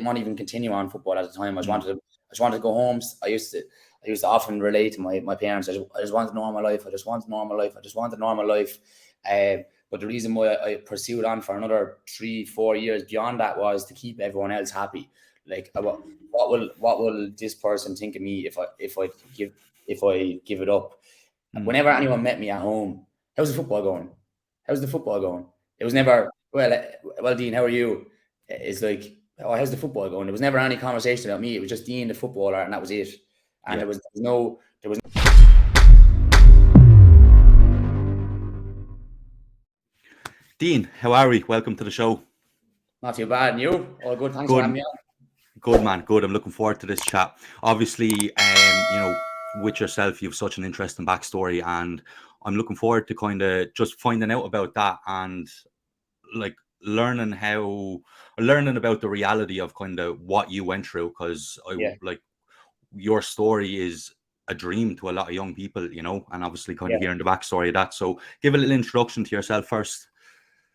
didn't want to even continue on football at the time. I just wanted to go home. I used to often relate to my parents. I just wanted normal life. I just wanted normal life. But the reason why I pursued on for another 3-4 years beyond that was to keep everyone else happy. Like, what will this person think of me if I give it up? Whenever anyone met me at home, how's the football going? It was never, well, Dean, how are you? It's like, oh, how's the football going? There was never any conversation about me. It was just Dean, the footballer, and that was it. And there was no. Dean, how are we? Welcome to the show. Not too bad. And you? All good. Thanks for having me on. Good, man. Good. I'm looking forward to this chat. Obviously, with yourself, you have such an interesting backstory, and I'm looking forward to kind of just finding out about that and like learning about the reality of kind of what you went through, because like your story is a dream to a lot of young people, and obviously kind of hearing the backstory of that. So give a little introduction to yourself first.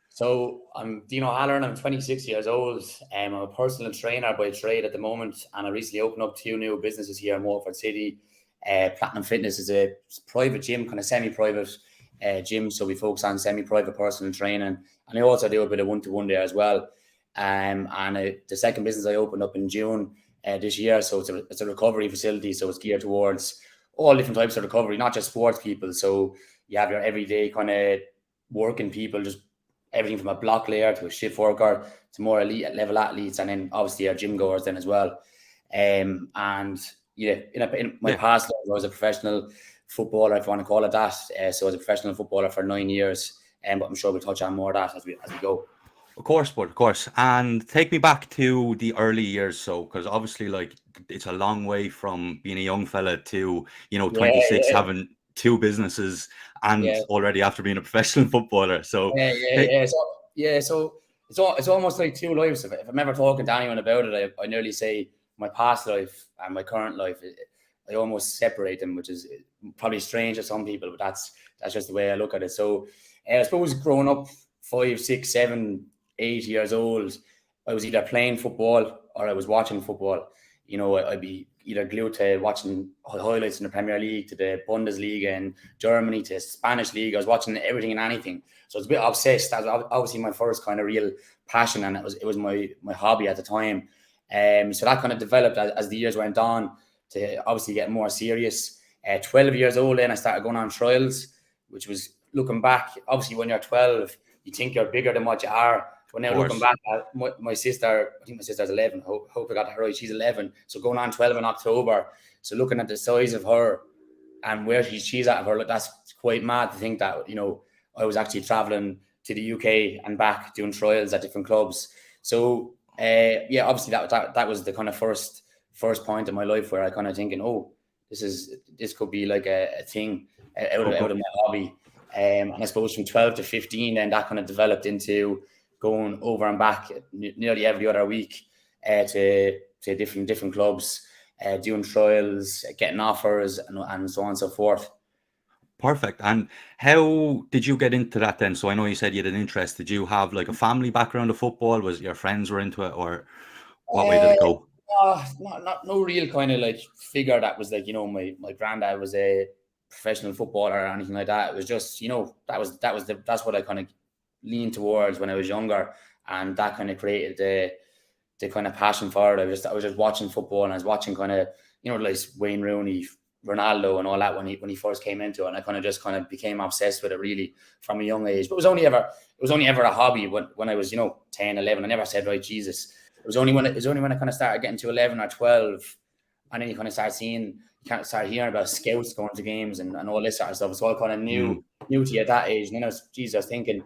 So I'm Dino Halloran. I'm 26 years old. I'm a personal trainer by trade at the moment, and I recently opened up 2 new businesses here in Waterford City. Platinum Fitness is a private gym, kind of semi-private gym, so we focus on semi-private personal training, and I also do a bit of one-to-one there as well. And the second business I opened up in June this year, so it's a recovery facility, so it's geared towards all different types of recovery, not just sports people. So you have your everyday kind of working people, just everything from a block layer to a shift worker to more elite level athletes, and then obviously our gym goers then as well. And yeah, in my past life, I was a professional footballer, if you want to call it that. So I was a professional footballer for 9 years, but I'm sure we'll touch on more of that as we go. Of course. And take me back to the early years. So, because obviously, like, it's a long way from being a young fella to, 26, having 2 businesses and already after being a professional footballer. So, So it's almost like 2 lives. If I'm ever talking to anyone about it, I nearly say my past life and my current life, I almost separate them, which is probably strange to some people, but that's just the way I look at it. So I suppose growing up 5, 6, 7, 8 years old, I was either playing football or I was watching football. I'd be either glued to watching highlights in the Premier League, to the Bundesliga in Germany, to Spanish League. I was watching everything and anything. So it's a bit obsessed. That was obviously my first kind of real passion, and it was my hobby at the time. So that kind of developed as the years went on to obviously get more serious. 12 years old, then I started going on trials, which was, looking back, obviously when you're 12, you think you're bigger than what you are. But now looking back at my sister, I think my sister's 11. Hope I got that right. She's 11. So going on 12 in October. So looking at the size of her and where she's at, that's quite mad to think that, I was actually traveling to the UK and back doing trials at different clubs. So obviously that was the kind of first point in my life where I kind of thinking, oh, this could be like a thing out of my hobby. And I suppose from 12 to 15, then that kind of developed into going over and back nearly every other week to different clubs, doing trials, getting offers, and so on and so forth. Perfect. And how did you get into that then? So I know you said you had an interest. Did you have like a family background of football? Was your friends were into it, or what way did it go? No real kind of like figure that was like, my granddad was a professional footballer or anything like that. It was just, that's what I kind of leaned towards when I was younger, and that kind of created the kind of passion for it. I was just watching football, and I was watching kind of, like Wayne Rooney, Ronaldo and all that when he first came into it, and I kind of became obsessed with it really from a young age. But it was only ever a hobby when I was 10, 11. I never said, right, Jesus. It was only when I kind of started getting to 11 or 12, and then you kind of start hearing about scouts going to games and all this sort of stuff. So I kind of knew to you at that age, and then I was thinking,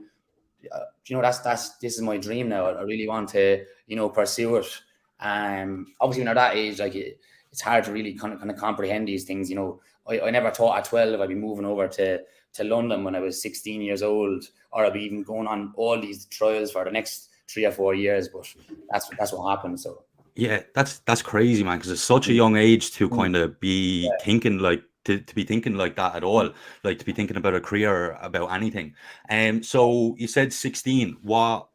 this is my dream now. I really want to pursue it. Obviously when at that age, like it's hard to really kind of comprehend these things. I never thought at 12 I'd be moving over to London when I was 16 years old, or I'd be even going on all these trials for the next 3 or 4 years. But that's what happened. So yeah, that's crazy, man, because it's such a young age to kind of be thinking like to be thinking like that at all, like to be thinking about a career, about anything. So you said 16. What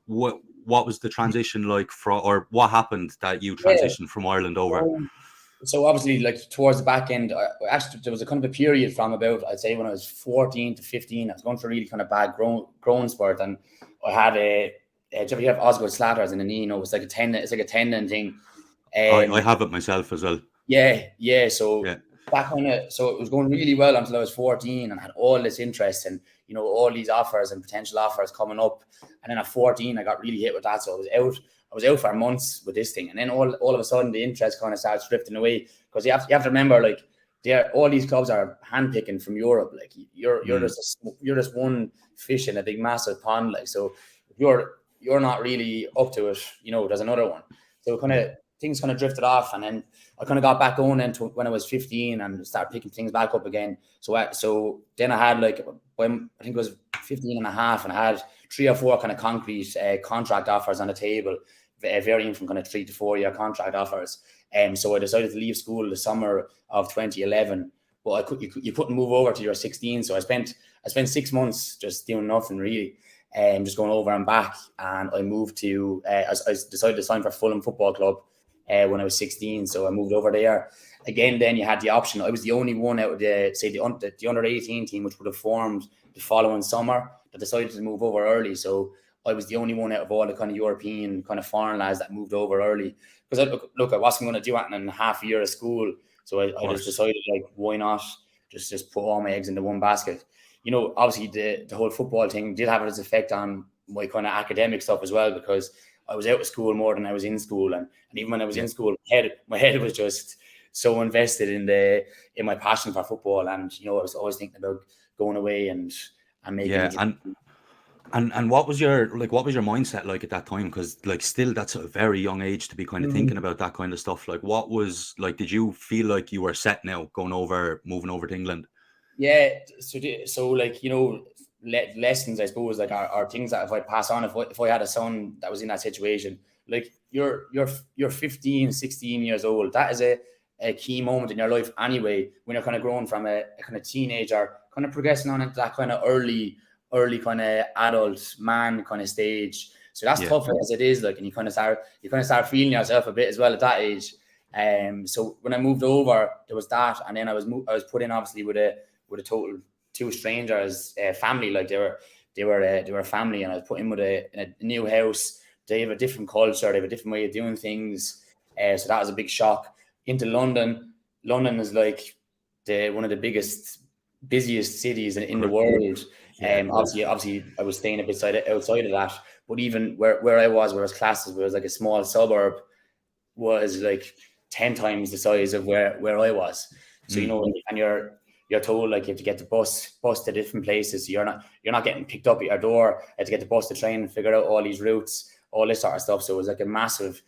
what was the transition like from, or what happened that you Yeah. transitioned from Ireland over? So obviously, like towards the back end, actually there was a kind of a period from about, I'd say, when I was 14 to 15. I was going for a really kind of bad growing spurt, and I had do you have Osgood Slatters in the knee? You know, it's like a tendon thing. I have it myself as well. Yeah. So Yeah. so it was going really well until I was 14, and I had all this interest and, you know, all these offers and potential offers coming up. And then at 14, I got really hit with that. So I was out for months with this thing. And then all of a sudden the interest kind of starts drifting away, because you have to remember, like, all these clubs are handpicking from Europe. Like you're just one fish in a big massive pond. Like, so if you're not really up to it, you know, there's another one. So things kind of drifted off, and then I kind of got back going into when I was 15 and started picking things back up again. So then I had, like, when I think it was 15 and a half, and I had 3 or 4 kind of concrete contract offers on the table, varying from kind of 3 to 4 year contract offers. So I decided to leave school the summer of 2011. But you couldn't move over till you're 16. So I spent 6 months just doing nothing really, just going over and back. And I moved to I decided to sign for Fulham Football Club when I was 16. So I moved over there. Again, then you had the option. I was the only one out of the under 18 team, which would have formed the following summer, that decided to move over early. So I was the only one out of all the kind of European kind of foreign lads that moved over early. Because I wasn't going to do anything in half a year of school. So I just decided, like, why not just put all my eggs into one basket. You know, obviously the whole football thing did have its effect on my kind of academic stuff as well, because I was out of school more than I was in school. And even when I was in school, my head was just so invested in my passion for football. And, you know, I was always thinking about going away and making And what was your mindset like at that time? Because, like, still that's a very young age to be kind of thinking about that kind of stuff. Like, what was, like, did you feel like you were set now moving over to England? Yeah, so like, you know, lessons, I suppose, like, are things that if I pass on, if I had a son that was in that situation, like, you're 15, 16 years old. That is a key moment in your life anyway, when you're kind of growing from a kind of teenager, kind of progressing on into that kind of early kind of adult man kind of stage. So that's tough as it is, like, and you kind of start feeling yourself a bit as well at that age. So when I moved over, there was that, and then I was put in obviously with a total 2 strangers, family. Like, they were family, and I was put in with a new house. They have a different culture, they have a different way of doing things. So that was a big shock. Into London. London is like one of the busiest cities in the world. Obviously, I was staying a bit outside of that, but even where I was classed as like a small suburb, was like 10 times the size of where I was. So, you know, and you're told, like, you have to get the bus to different places. So you're not getting picked up at your door. You have to get the bus to train and figure out all these routes, all this sort of stuff. So it was like a massive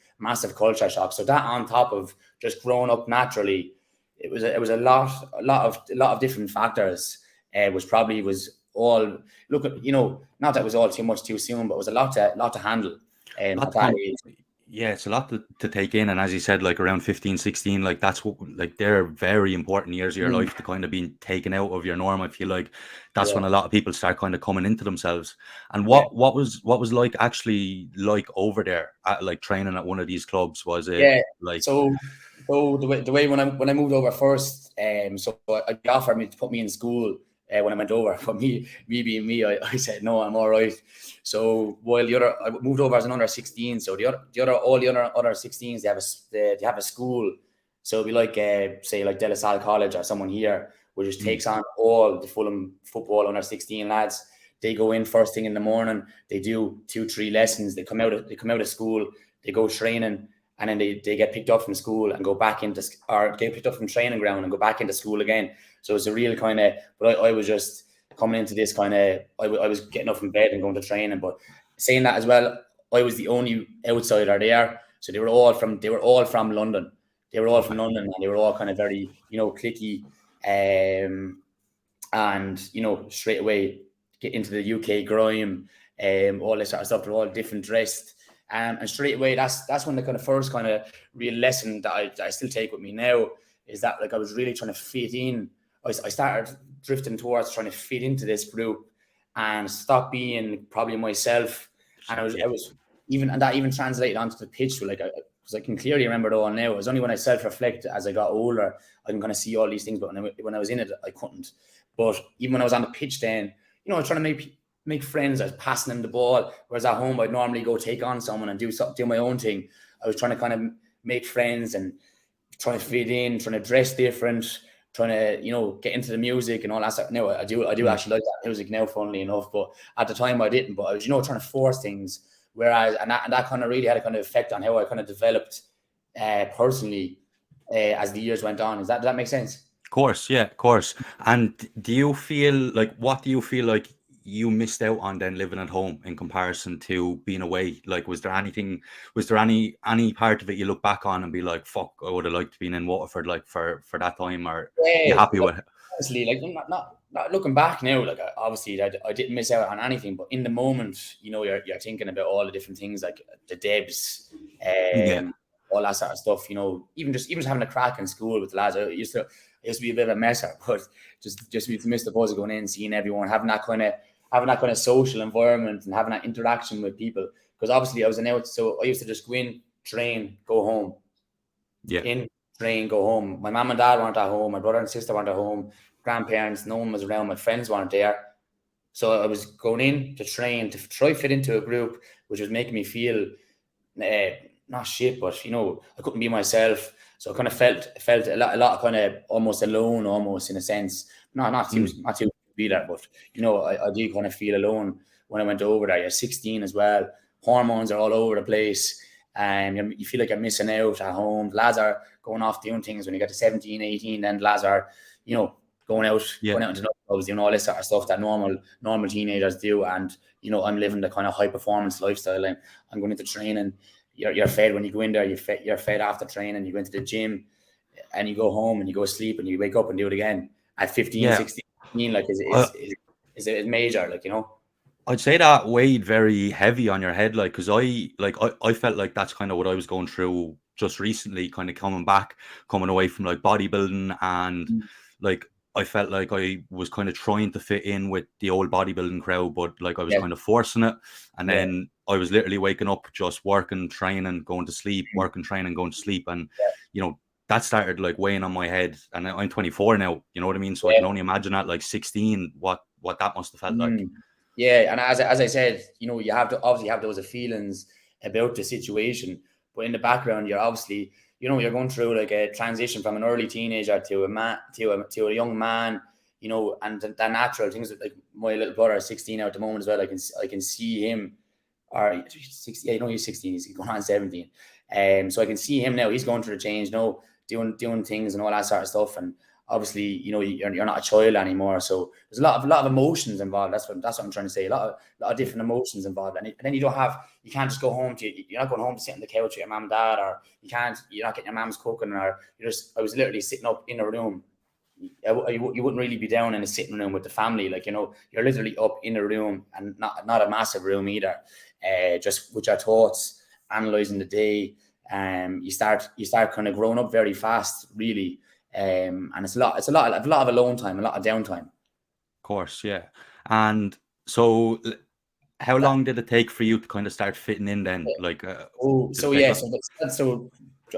culture shock. So that, on top of just growing up naturally, it was a lot of different factors. Which probably was all, look at, you know, not that it was all too much too soon, but it was a lot to handle. At that age. Yeah, it's a lot to take in. And as you said, like, around 15, 16, like, that's what, like, they're very important years of your life to kind of be taken out of your norm. I feel like that's when a lot of people start kind of coming into themselves. And what was like actually like over there, like, training at one of these clubs? Was it like, so the way when I moved over first, so I offered me to put me in school when I went over. But me being me, I said no, I'm all right. So while I moved over as an under 16, so all the other 16s, they have a school. So it'd be like say like De La Salle College or someone here, which just takes on all the Fulham football under 16 lads. They go in first thing in the morning. They do 2-3 lessons. They come out of school. They go training, and then they get picked up from school and go back into, or get picked up from training ground and go back into school again. So it's a real kind of, but I was just coming into this kind of, I was getting up from bed and going to training. But saying that as well, I was the only outsider there. So they were all from London. They were all from London, and they were all kind of very, you know, cliquey, and, you know, straight away get into the UK grime, all this sort of stuff. They're all different dressed. And straight away, that's when the kind of first kind of real lesson that I still take with me now is that, like, I was really trying to fit in. I started drifting towards trying to fit into this group and stop being probably myself. And I was even translated onto the pitch. Like, because I can clearly remember it all now. It was only when I self-reflect as I got older, I can kind of see all these things. But when I was in it, I couldn't. But even when I was on the pitch, then I was trying to make friends. I was passing them the ball. Whereas at home, I'd normally go take on someone and do my own thing. I was trying to kind of make friends and trying to fit in, trying to dress different, trying to get into the music and all that stuff. Now I do actually like that music now, funnily enough. But at the time I didn't. But I was trying to force things. Whereas and that kind of really had a kind of effect on how I kind of developed personally as the years went on. Does that make sense? Of course, yeah, of course. And do you feel like, what do you feel like you missed out on then living at home in comparison to being away? Like, was there any part of it you look back on and be like, fuck, I would have liked being in Waterford like for that time, or you happy with it? Honestly, like, not looking back now, like, obviously I didn't miss out on anything, but in the moment, you're thinking about all the different things, like the Debs, all that sort of stuff. Even just having a crack in school with the lads. I used to be a bit of a messer, but just miss the buzz of going in, seeing everyone, having that kind of social environment and having that interaction with people. Because obviously I was an out, so I used to just go in, train, go home. Yeah. In, train, go home. My mum and dad weren't at home. My brother and sister weren't at home. Grandparents, no one was around. My friends weren't there. So I was going in to train, to try fit into a group, which was making me feel not shit, but I couldn't be myself. So I kind of felt a lot of kind of almost alone, almost in a sense. Not too be that, but I do kind of feel alone when I went over there. You're 16 as well. Hormones are all over the place. You feel like you're missing out at home. The lads are going off doing things when you get to 17, 18. Then the lads are, going out into clubs, doing all this sort of stuff that normal teenagers do. And I'm living the kind of high performance lifestyle. And I'm going into training. You're fed when you go in there. You're fed after training. You go into the gym, and you go home and you go sleep and you wake up and do it again at 15, 16. Like, is it major? Like, I'd say that weighed very heavy on your head, like, because I felt like that's kind of what I was going through just recently, kind of coming away from like bodybuilding, and like I felt like I was kind of trying to fit in with the old bodybuilding crowd, but like I was kind of forcing it, and then I was literally waking up, just working, training, going to sleep, working, training, going to sleep, and that started like weighing on my head. And I'm 24 now, you know what I mean? So I can only imagine at like 16 what that must have felt like. Yeah, and as I said, you have to obviously have those feelings about the situation, but in the background, you're obviously, you're going through like a transition from an early teenager to a young man, and the natural things. Like, my little brother is 16 now at the moment as well. I can see him, or 16. Yeah, he's 16. He's going on 17. So I can see him now. He's going through the change, doing things and all that sort of stuff. And obviously, you're not a child anymore. So there's a lot of emotions involved. That's what I'm trying to say. A lot of different emotions involved. And then you can't just go home you're not going home to sit on the couch with your mom and dad, or you're not getting your mom's cooking, or I was literally sitting up in a room. You wouldn't really be down in a sitting room with the family. Like, you're literally up in a room, and not a massive room either. Just with your thoughts, analyzing the day. You start kind of growing up very fast, really. And it's a lot of alone time, a lot of downtime. Of course, yeah. And so how long did it take for you to kind of start fitting in then? Like, so I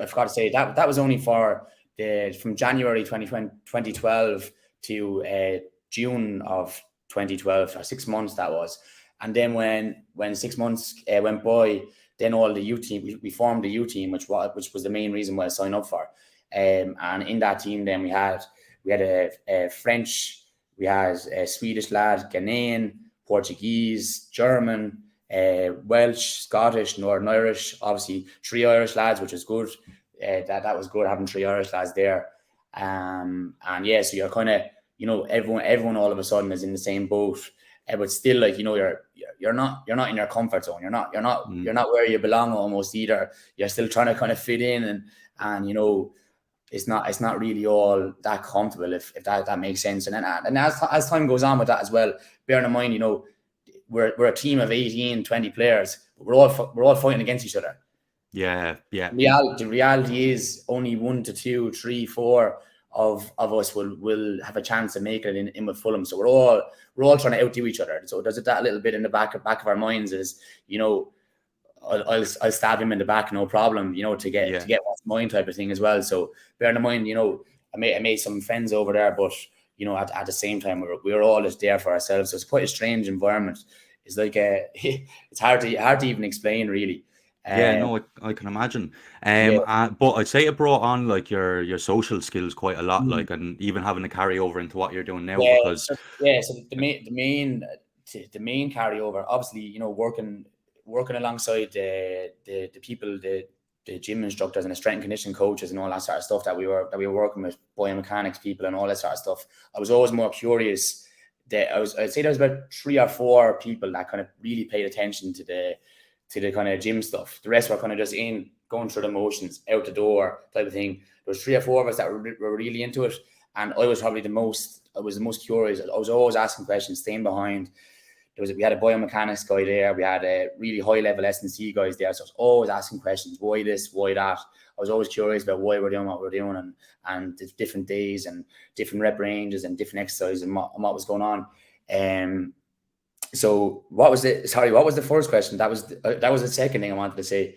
forgot to say that was only for from January 2012 to June of 2012, or 6 months that was. And then when 6 months went by, then all the U team, we formed the U team, which was the main reason why I signed up for. And in that team, then we had a French, we had a Swedish lad, Ghanaian, Portuguese, German, Welsh, Scottish, Northern Irish. Obviously, 3 Irish lads, which is good. That was good having 3 Irish lads there. And yeah, so you're kind of, everyone all of a sudden is in the same boat. But still, like, you're not in your comfort zone. You're not where you belong almost either. You're still trying to kind of fit in, and it's not really all that comfortable, if that makes sense. And as time goes on with that as well, bearing in mind, we're a team of 18, 20 players, but we're all fighting against each other. Yeah. The reality is only 1 to 2, 3, 4 of us will have a chance to make it in with Fulham. So we're all trying to outdo each other. So there's that little bit in the back of our minds is, I'll stab him in the back, no problem, to get Yeah. what's mine type of thing as well. So bearing in mind, I made some friends over there, but at the same time, we were all just there for ourselves. So it's quite a strange environment. It's like it's hard to even explain really. Yeah, no, I can imagine. Yeah. But I'd say it brought on like your social skills quite a lot, Mm. like, and even having to carry over into what you're doing now Yeah, because so the main carryover, obviously, working alongside the people, the gym instructors and the strength and conditioning coaches and all that sort of stuff that we were working with, biomechanics people and all that sort of stuff. I was always more curious. I'd say there was about 3 or 4 people that kind of really paid attention to the kind of gym stuff. The rest were kind of just going through the motions, out the door type of thing. There was 3 or 4 of us that were really into it. And I was probably the most curious. I was always asking questions, staying behind. We had a biomechanics guy there. We had a really high level S&C guys there. So I was always asking questions. Why this? Why that? I was always curious about why we're doing what we're doing and the different days and different rep ranges and different exercises and what was going on. So what was the first question? That was the second thing I wanted to say.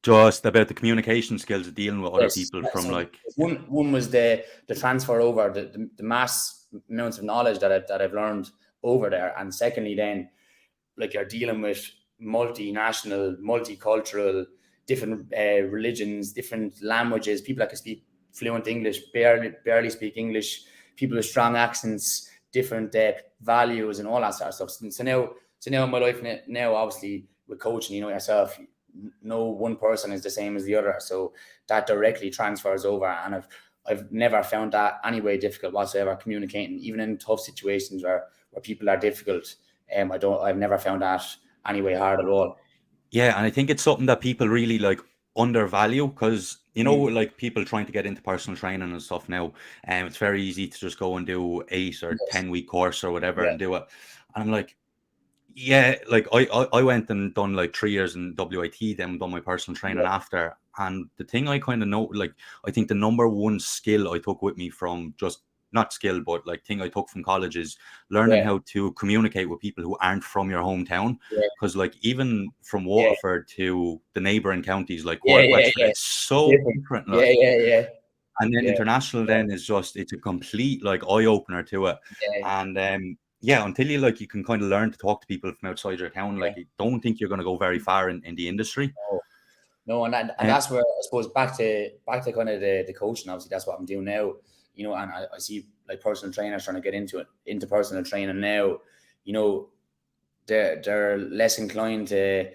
just about the communication skills of dealing with other Yes. people from So like one was the transfer over the mass amounts of knowledge that I've learned over there, and secondly, then like you're dealing with multinational, multicultural, different religions, different languages, people that can speak fluent English, barely speak English, people with strong accents, different values, and all that sort of stuff. So now in my life now, obviously with coaching, yourself, no one person is the same as the other, so that directly transfers over, and I've never found that any way difficult whatsoever communicating, even in tough situations where people are difficult. I've never found that any way hard at all. yeah, and I think it's something that people really like undervalue because like people trying to get into personal training and stuff now, and it's very easy to just go and do 8 or Yes. 10 week course or whatever Yeah. and do it. And I'm like, yeah, like I went and done like 3 years in WIT, then done my personal training after. And the thing I kind of know, like, I think the number one skill I took with me from just not skill, but like thing I took from college is learning Yeah. how to communicate with people who aren't from your hometown. Yeah. Because like even from Yeah. Waterford to the neighboring counties like Yeah. Cork, Yeah. Wexford, Yeah. it's It's so different. different. Yeah. Like, Yeah. Yeah. and then Yeah. international then is just it's a complete like eye opener to it. Yeah. And yeah, until you can kind of learn to talk to people from outside your town, Yeah. like you don't think you're going to go very far in the industry. No, and And that's where I suppose back to kind of the coaching. Obviously, that's what I'm doing now. And I see like personal trainers trying to get into personal training now. They're less inclined to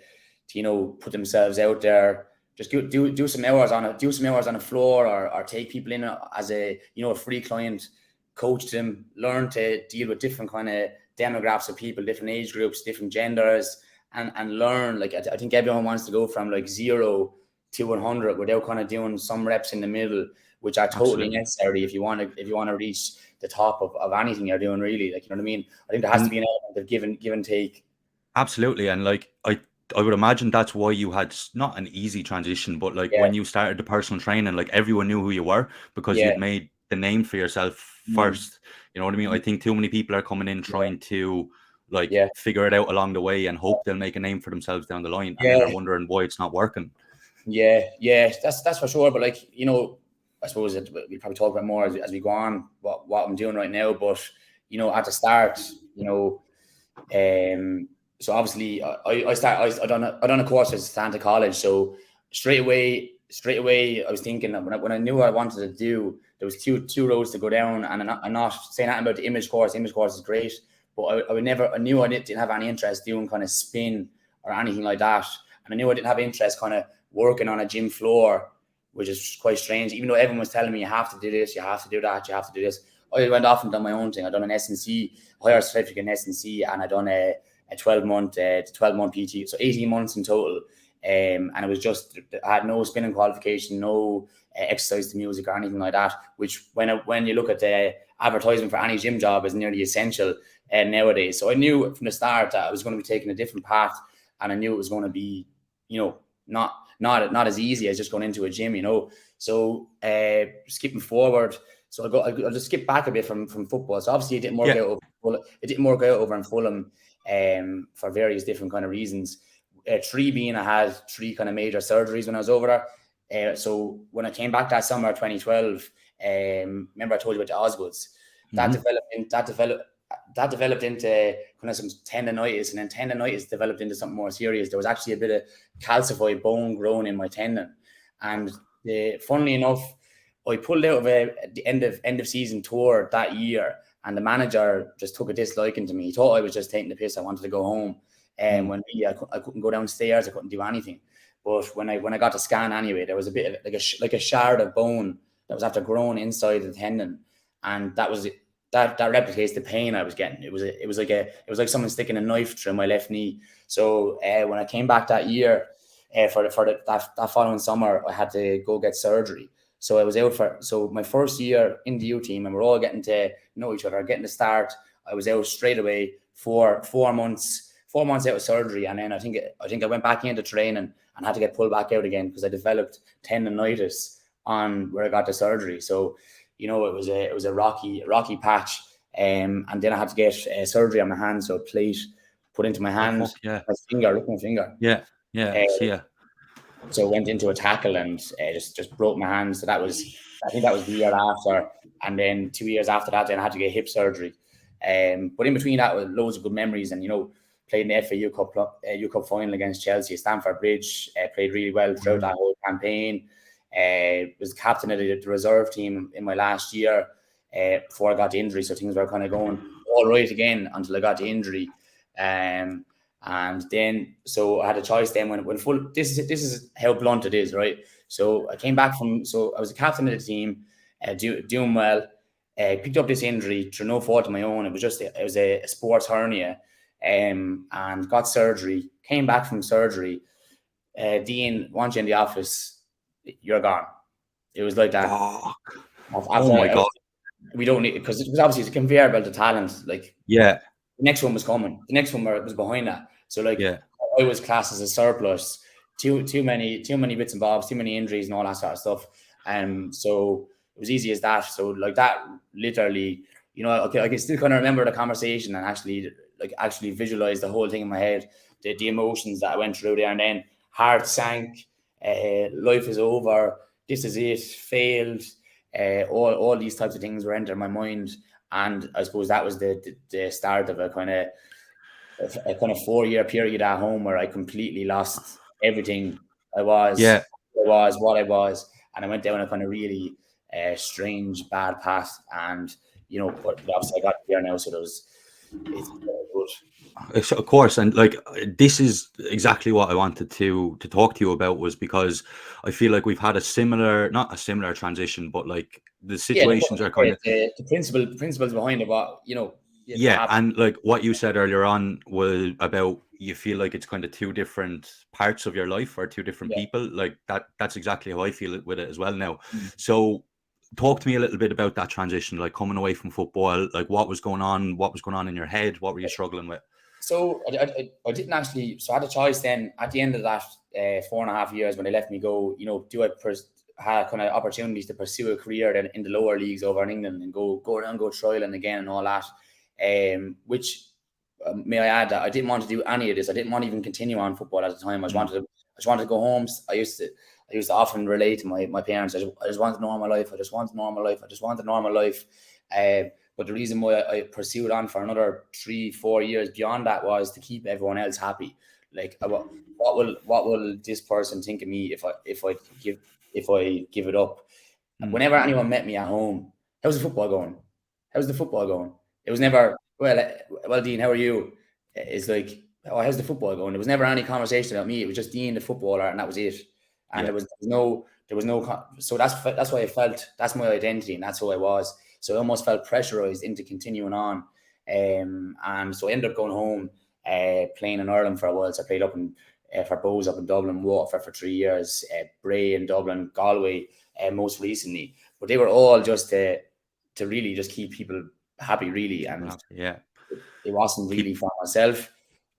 put themselves out there. Just do some hours on it. Do some hours on the floor, or take people in as a free client. Coach them. Learn to deal with different kind of demographics of people, different age groups, different genders, and learn. Like I think everyone wants to go from like 0 to 100 without kind of doing some reps in the middle, which are totally absolutely. necessary if you want to reach the top of anything you're doing, really. Like, you know what I mean? I think there has to And be an element of give and take. absolutely. And like I would imagine that's why you had not an easy transition, but like Yeah, when you started the personal training, like everyone knew who you were because yeah, you'd made the name for yourself mm, first. You know what I mean? I think too many people are coming in yeah, trying to like yeah, figure it out along the way and hope they'll make a name for themselves down the line, and then yeah, are wondering why it's not working. yeah. That's for sure. But like, I suppose we'll probably talk about more as we go on what I'm doing right now. But at the start, so obviously I done a course at Santa College. So straight away I was thinking that when I knew what I wanted to do, there was two roads to go down, and I'm not saying that about the image course. Image course is great, but I knew I didn't have any interest doing kind of spin or anything like that, and I knew I didn't have interest kind of working on a gym floor, which is quite strange. Even though everyone was telling me you have to do this, you have to do that, you have to do this, I went off and done my own thing. I done an S&C, higher certificate in S&C, and I done a 12-month PT, so 18 months in total. And it was just, I had no spinning qualification, no exercise to music or anything like that, which when you look at the advertisement for any gym job is nearly essential nowadays. So I knew from the start that I was going to be taking a different path, and I knew it was going to be, not as easy as just going into a gym. So skipping forward, so I'll just skip back a bit from football. So obviously it didn't work Yeah. out over in Fulham, for various different kind of reasons. three being I had three kind of major surgeries when I was over there. So when I came back that summer 2012, remember I told you about the Oswoods, that developed into kind of some tendonitis, and then tendonitis developed into something more serious. There was actually a bit of calcified bone growing in my tendon, and funnily enough, I pulled out of the end of season tour that year, and the manager just took a disliking to me. He thought I was just taking the piss. I wanted to go home, and when really I couldn't go downstairs, I couldn't do anything. But when I got the scan anyway, there was a bit of like a shard of bone that was after growing inside the tendon, and that replicates the pain I was getting. It was like someone sticking a knife through my left knee. So when I came back that year, for that following summer, I had to go get surgery. So I was out so my first year in the U team, and we're all getting to know each other, getting to start. I was out straight away for 4 months out of surgery, and then I think I went back into training and had to get pulled back out again because I developed tendonitis on where I got the surgery. So it was a rocky patch, and then I had to get surgery on my hand, so a plate put into my hand. Look at my finger. Yeah. See ya. So I went into a tackle and just broke my hand. So I think that was the year after, and then 2 years after that, then I had to get hip surgery. But in between that, was loads of good memories, and played in the FA U Cup final against Chelsea at Stamford Bridge. Played really well throughout that whole campaign. Was captain of the reserve team in my last year before I got the injury. So things were kind of going all right again until I got the injury. And then, so I had a choice then when full, this is how blunt it is, right? So I came back so I was a captain of the team, doing well, picked up this injury through no fault of my own. It was a sports hernia, and got surgery, came back from surgery. Dean wants you in the office, you're gone. It was like that. Oh my God. We don't need, because obviously it's a conveyor belt of talent. Like, yeah. The next one was coming. The next one was behind that. So I was classed as a surplus. Too many bits and bobs, too many injuries and all that sort of stuff. So it was easy as that. So like that, literally, I can still kind of remember the conversation and actually visualize the whole thing in my head, the emotions that I went through there, and then heart sank. Life is over. This is it. Failed. All these types of things were entering my mind. And I suppose that was the start of a kind of 4-year period at home where I completely lost everything. I was what I was, and I went down a kind of really strange, bad path. And but obviously I got here now, so it's good. Of course, and this is exactly what I wanted to talk to you about, was because I feel like we've had not a similar transition, but the situations are kind of the principles behind it. What and what you said earlier on was about, you feel like it's kind of two different parts of your life or two different people. That's exactly how I feel with it as well now. So talk to me a little bit about that transition, coming away from football. What was going on in your head? What were you struggling with? So I didn't actually. So I had a choice then at the end of that 4.5 years when they let me go. Do I have kind of opportunities to pursue a career then in the lower leagues over in England and go around, go trialing again and all that. Which may I add that I didn't want to do any of this. I didn't want to even continue on football at the time. I just wanted to go home. I used to often relate to my parents. I just wanted a normal life. I just wanted a normal life. But the reason why I pursued on for another 3-4 years beyond that was to keep everyone else happy. What will this person think of me if I give it up? And whenever anyone met me at home, how's the football going? It was never, well, Dean, how are you? It's like, oh, how's the football going? There was never any conversation about me. It was just Dean, the footballer, and that was it. And there was no. So that's why I felt that's my identity and that's who I was. So I almost felt pressurized into continuing on. And so I ended up going home, playing in Ireland for a while. So I played up for Bows up in Dublin, Waterford for 3 years, Bray in Dublin, Galway most recently. But they were all just to really just keep people happy, really. And it wasn't really for myself.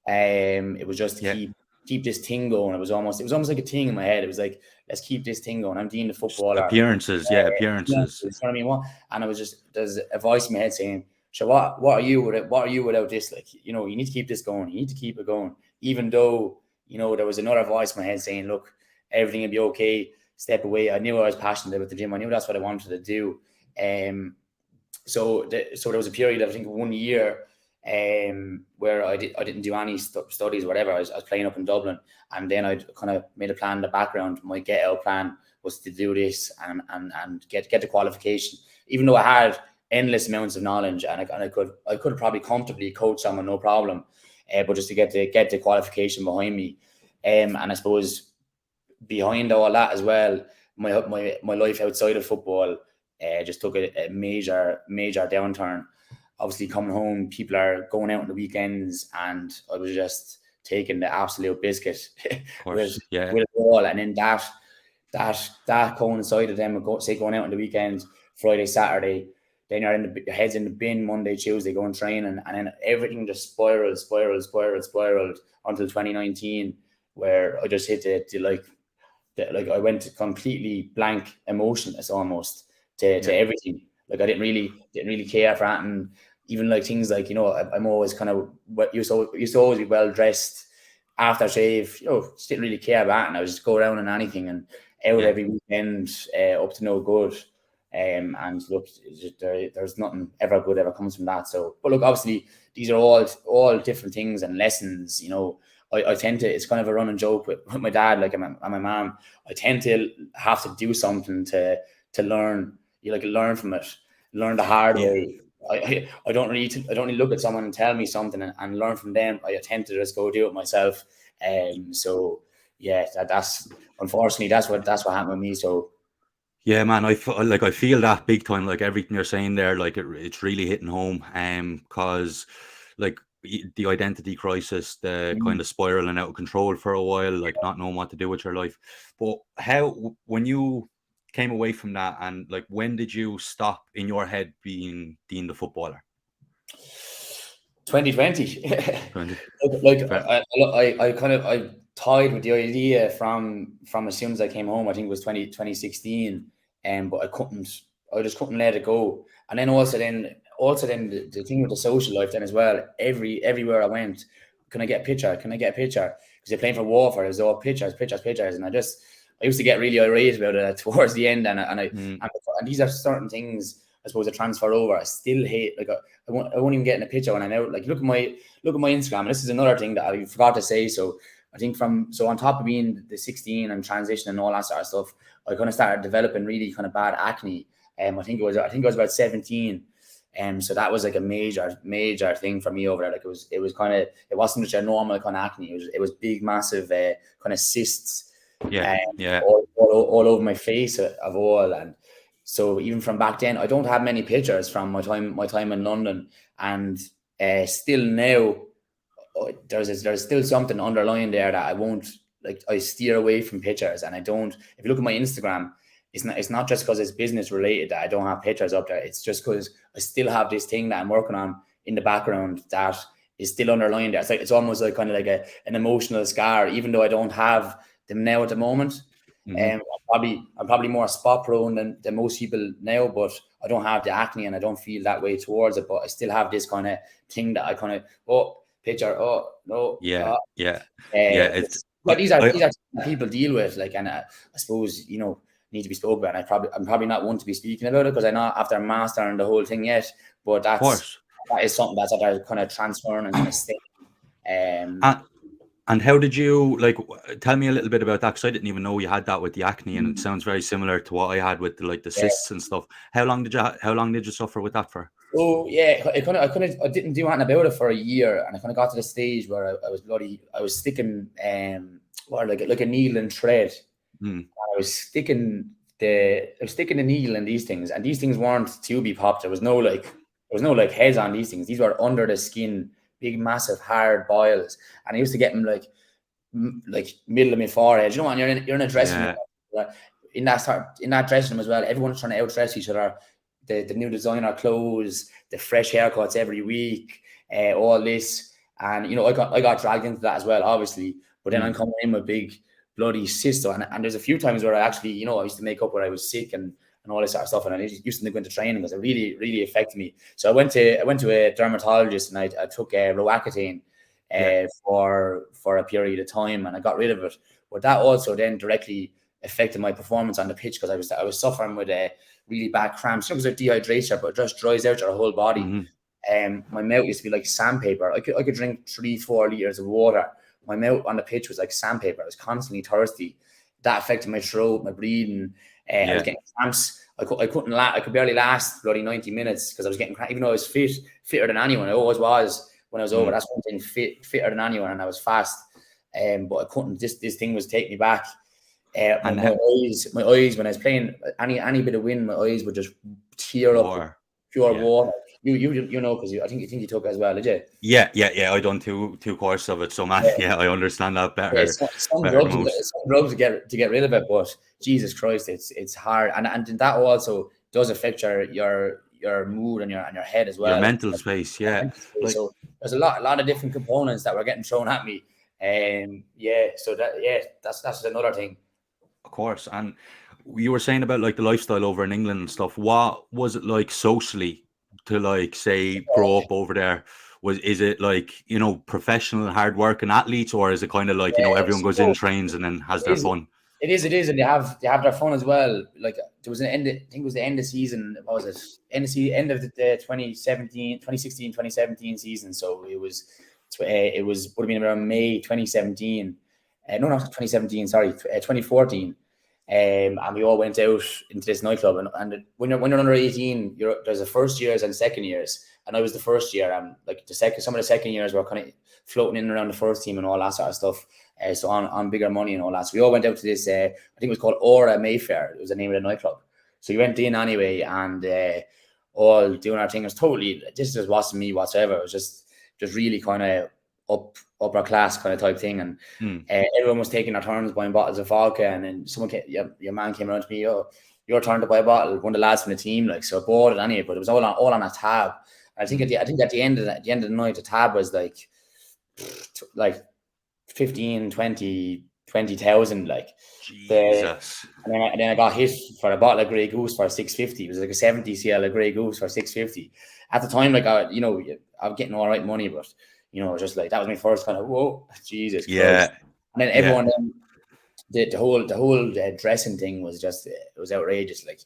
It was just to keep this thing going. It was almost like a thing in my head. It was like, let's keep this thing going. I'm Dean the footballer. Appearances. You know what I mean? And I was just, there's a voice in my head saying, so what are you without this? You need to keep this going. You need to keep it going. Even though, there was another voice in my head saying, look, everything will be okay, step away. I knew I was passionate about the gym. I knew that's what I wanted to do. So there was a period of, I think, 1 year where I didn't do any studies or whatever. I was playing up in Dublin, and then I kind of made a plan in the background. My get out plan was to do this and get the qualification, even though I had endless amounts of knowledge, and I could probably comfortably coach someone, no problem, but just to get the qualification behind me. And I suppose behind all that as well, my life outside of football just took a major downturn. Obviously, coming home, people are going out on the weekends, and I was just taking the absolute biscuit with it all. And then that coincided then with, say, going out on the weekend, Friday, Saturday. Then your head's in the bin Monday, Tuesday, going training, and then everything just spiraled until 2019, where I just hit I went completely blank, emotionless almost to everything. Like I didn't really care for that, and even like things like, I'm always kind of used to always be well dressed after shave. Just didn't really care about it, and I would just go around in anything and out every weekend, up to no good. And look, there's nothing ever good ever comes from that. So, but look, obviously these are all different things and lessons. I tend to, it's kind of a running joke with my dad, like, and my mom. I tend to have to do something to learn. Learn from it, learn the hard way. I don't really look at someone and tell me something and learn from them. I tend to just go do it myself. So yeah, that's unfortunately that's what happened with me. So. Yeah, man, I feel that big time. Like everything you're saying there, like it's really hitting home. Because like the identity crisis, the kind of spiraling out of control for a while, like not knowing what to do with your life. But when you came away from that, and like when did you stop in your head being the footballer? 2020. I tied with the idea from as soon as I came home. I think it was 2016, but I just couldn't let it go. And then also then the thing with the social life then as well. Everywhere I went, can I get a picture? Can I get a picture? Because they're playing for Warford, there's all pictures, and I used to get really irate about it towards the end, and these are certain things, I suppose, that transfer over. I still hate, like, I won't even get in a picture when I'm out. Like, look at my Instagram. And this is another thing that I forgot to say. So I think on top of being the 16 and transition and all that sort of stuff, I kind of started developing really kind of bad acne. I think it was about 17. So that was like a major thing for me over there. Like it wasn't just a normal kind of acne. It was big, massive kind of cysts. All over my face of all. And so even from back then, I don't have many pictures from my time in London, and still now there's still something underlying there that I won't, like, I steer away from pictures. And I don't, if you look at my Instagram, it's not just because it's business related that I don't have pictures up there. It's just because I still have this thing that I'm working on in the background that is still underlying there. It's almost like kind of like an emotional scar, even though I don't have them now at the moment. I'm probably more spot prone than most people now, but I don't have the acne and I don't feel that way towards it. But I still have this kind of thing that I kind of, picture, these are things that people deal with, like, and I suppose need to be spoken about. I'm probably not one to be speaking about it because I'm not after mastering the whole thing yet. But that is something that's kind of transferring and kind of staying. And how did you, like, tell me a little bit about that, because I didn't even know you had that with the acne, and it sounds very similar to what I had with the cysts and stuff. How long did you suffer with that for? Oh yeah, I didn't do anything about it for a year, and I kind of got to the stage where I was sticking like a needle and thread. I was sticking the needle in these things, and these things weren't to be popped. There was no heads on these things. These were under the skin, big, massive, hard boils, and I used to get them like middle of my forehead. When you're in a dressing room, in that dressing room as well, everyone's trying to outdress each other. The new designer clothes, the fresh haircuts every week, all this, and I got dragged into that as well, obviously. But then I'm coming in with big bloody cyst, and there's a few times where I actually, I used to make up where I was sick and all this sort of stuff, and I used to go into training because it really, really affected me. So I went to a dermatologist, and I took Roaccutane, for a period of time, and I got rid of it. But that also then directly affected my performance on the pitch, because I was suffering with really bad cramps. Because of dehydration, but it just dries out your whole body. My mouth used to be like sandpaper. I could drink 3-4 liters of water. My mouth on the pitch was like sandpaper. I was constantly thirsty. That affected my throat, my breathing. I was getting cramps. I could barely last bloody 90 minutes because I was getting cramps, even though I was fitter than anyone. I always was when I was over. That's one thing, fitter than anyone, and I was fast. But I couldn't. This thing was taking me back. My eyes, when I was playing any bit of wind, my eyes would just tear up, pure water. You know, because I think you took it as well, did you? Yeah. I done two courses of it, so man, I understand that better. Some drugs to get rid of it, but Jesus Christ, it's hard, and that also does affect your mood and your head as well. Your mental space, yeah. Like, so there's a lot of different components that were getting thrown at me, so that's another thing. Of course, and you were saying about like the lifestyle over in England and stuff. What was it like socially to like say grow up over there? Is it like, you know, professional hardworking athletes, or is it kind of like, you know, everyone goes in, trains, and then has their fun? It is, and they have their fun as well. Like there was I think it was the end of season. What was it? End of the 2016, 2017 season. So it would have been around May 2017. No, not 2017. Sorry, 2014. And we all went out into this nightclub. And when you're under 18, there's the first years and second years. And I was the first year. And like some of the second years were kind of floating in around the first team and all that sort of stuff. So on bigger money and all that. So we all went out to this, I think it was called Aura Mayfair. It was the name of the nightclub. So we went in anyway, and all doing our thing. It was totally, this just wasn't me whatsoever. It was just really kind of upper class kind of type thing. And everyone was taking their turns buying bottles of vodka. And then your man came around to me, "Oh, your turn to buy a bottle." One of the lads from the team, like, so I bought it anyway, but it was all on a tab. And I think at the end of the night, the tab was like 15, 20,000, like. Jesus. And then I got hit for a bottle of Grey Goose for $6.50. It was like a 70 CL of Grey Goose for $6.50. At the time, like, I was getting all right money, but just like, that was my first kind of, whoa, Jesus Christ. Yeah. And then everyone, the whole dressing thing was just, it was outrageous. Like,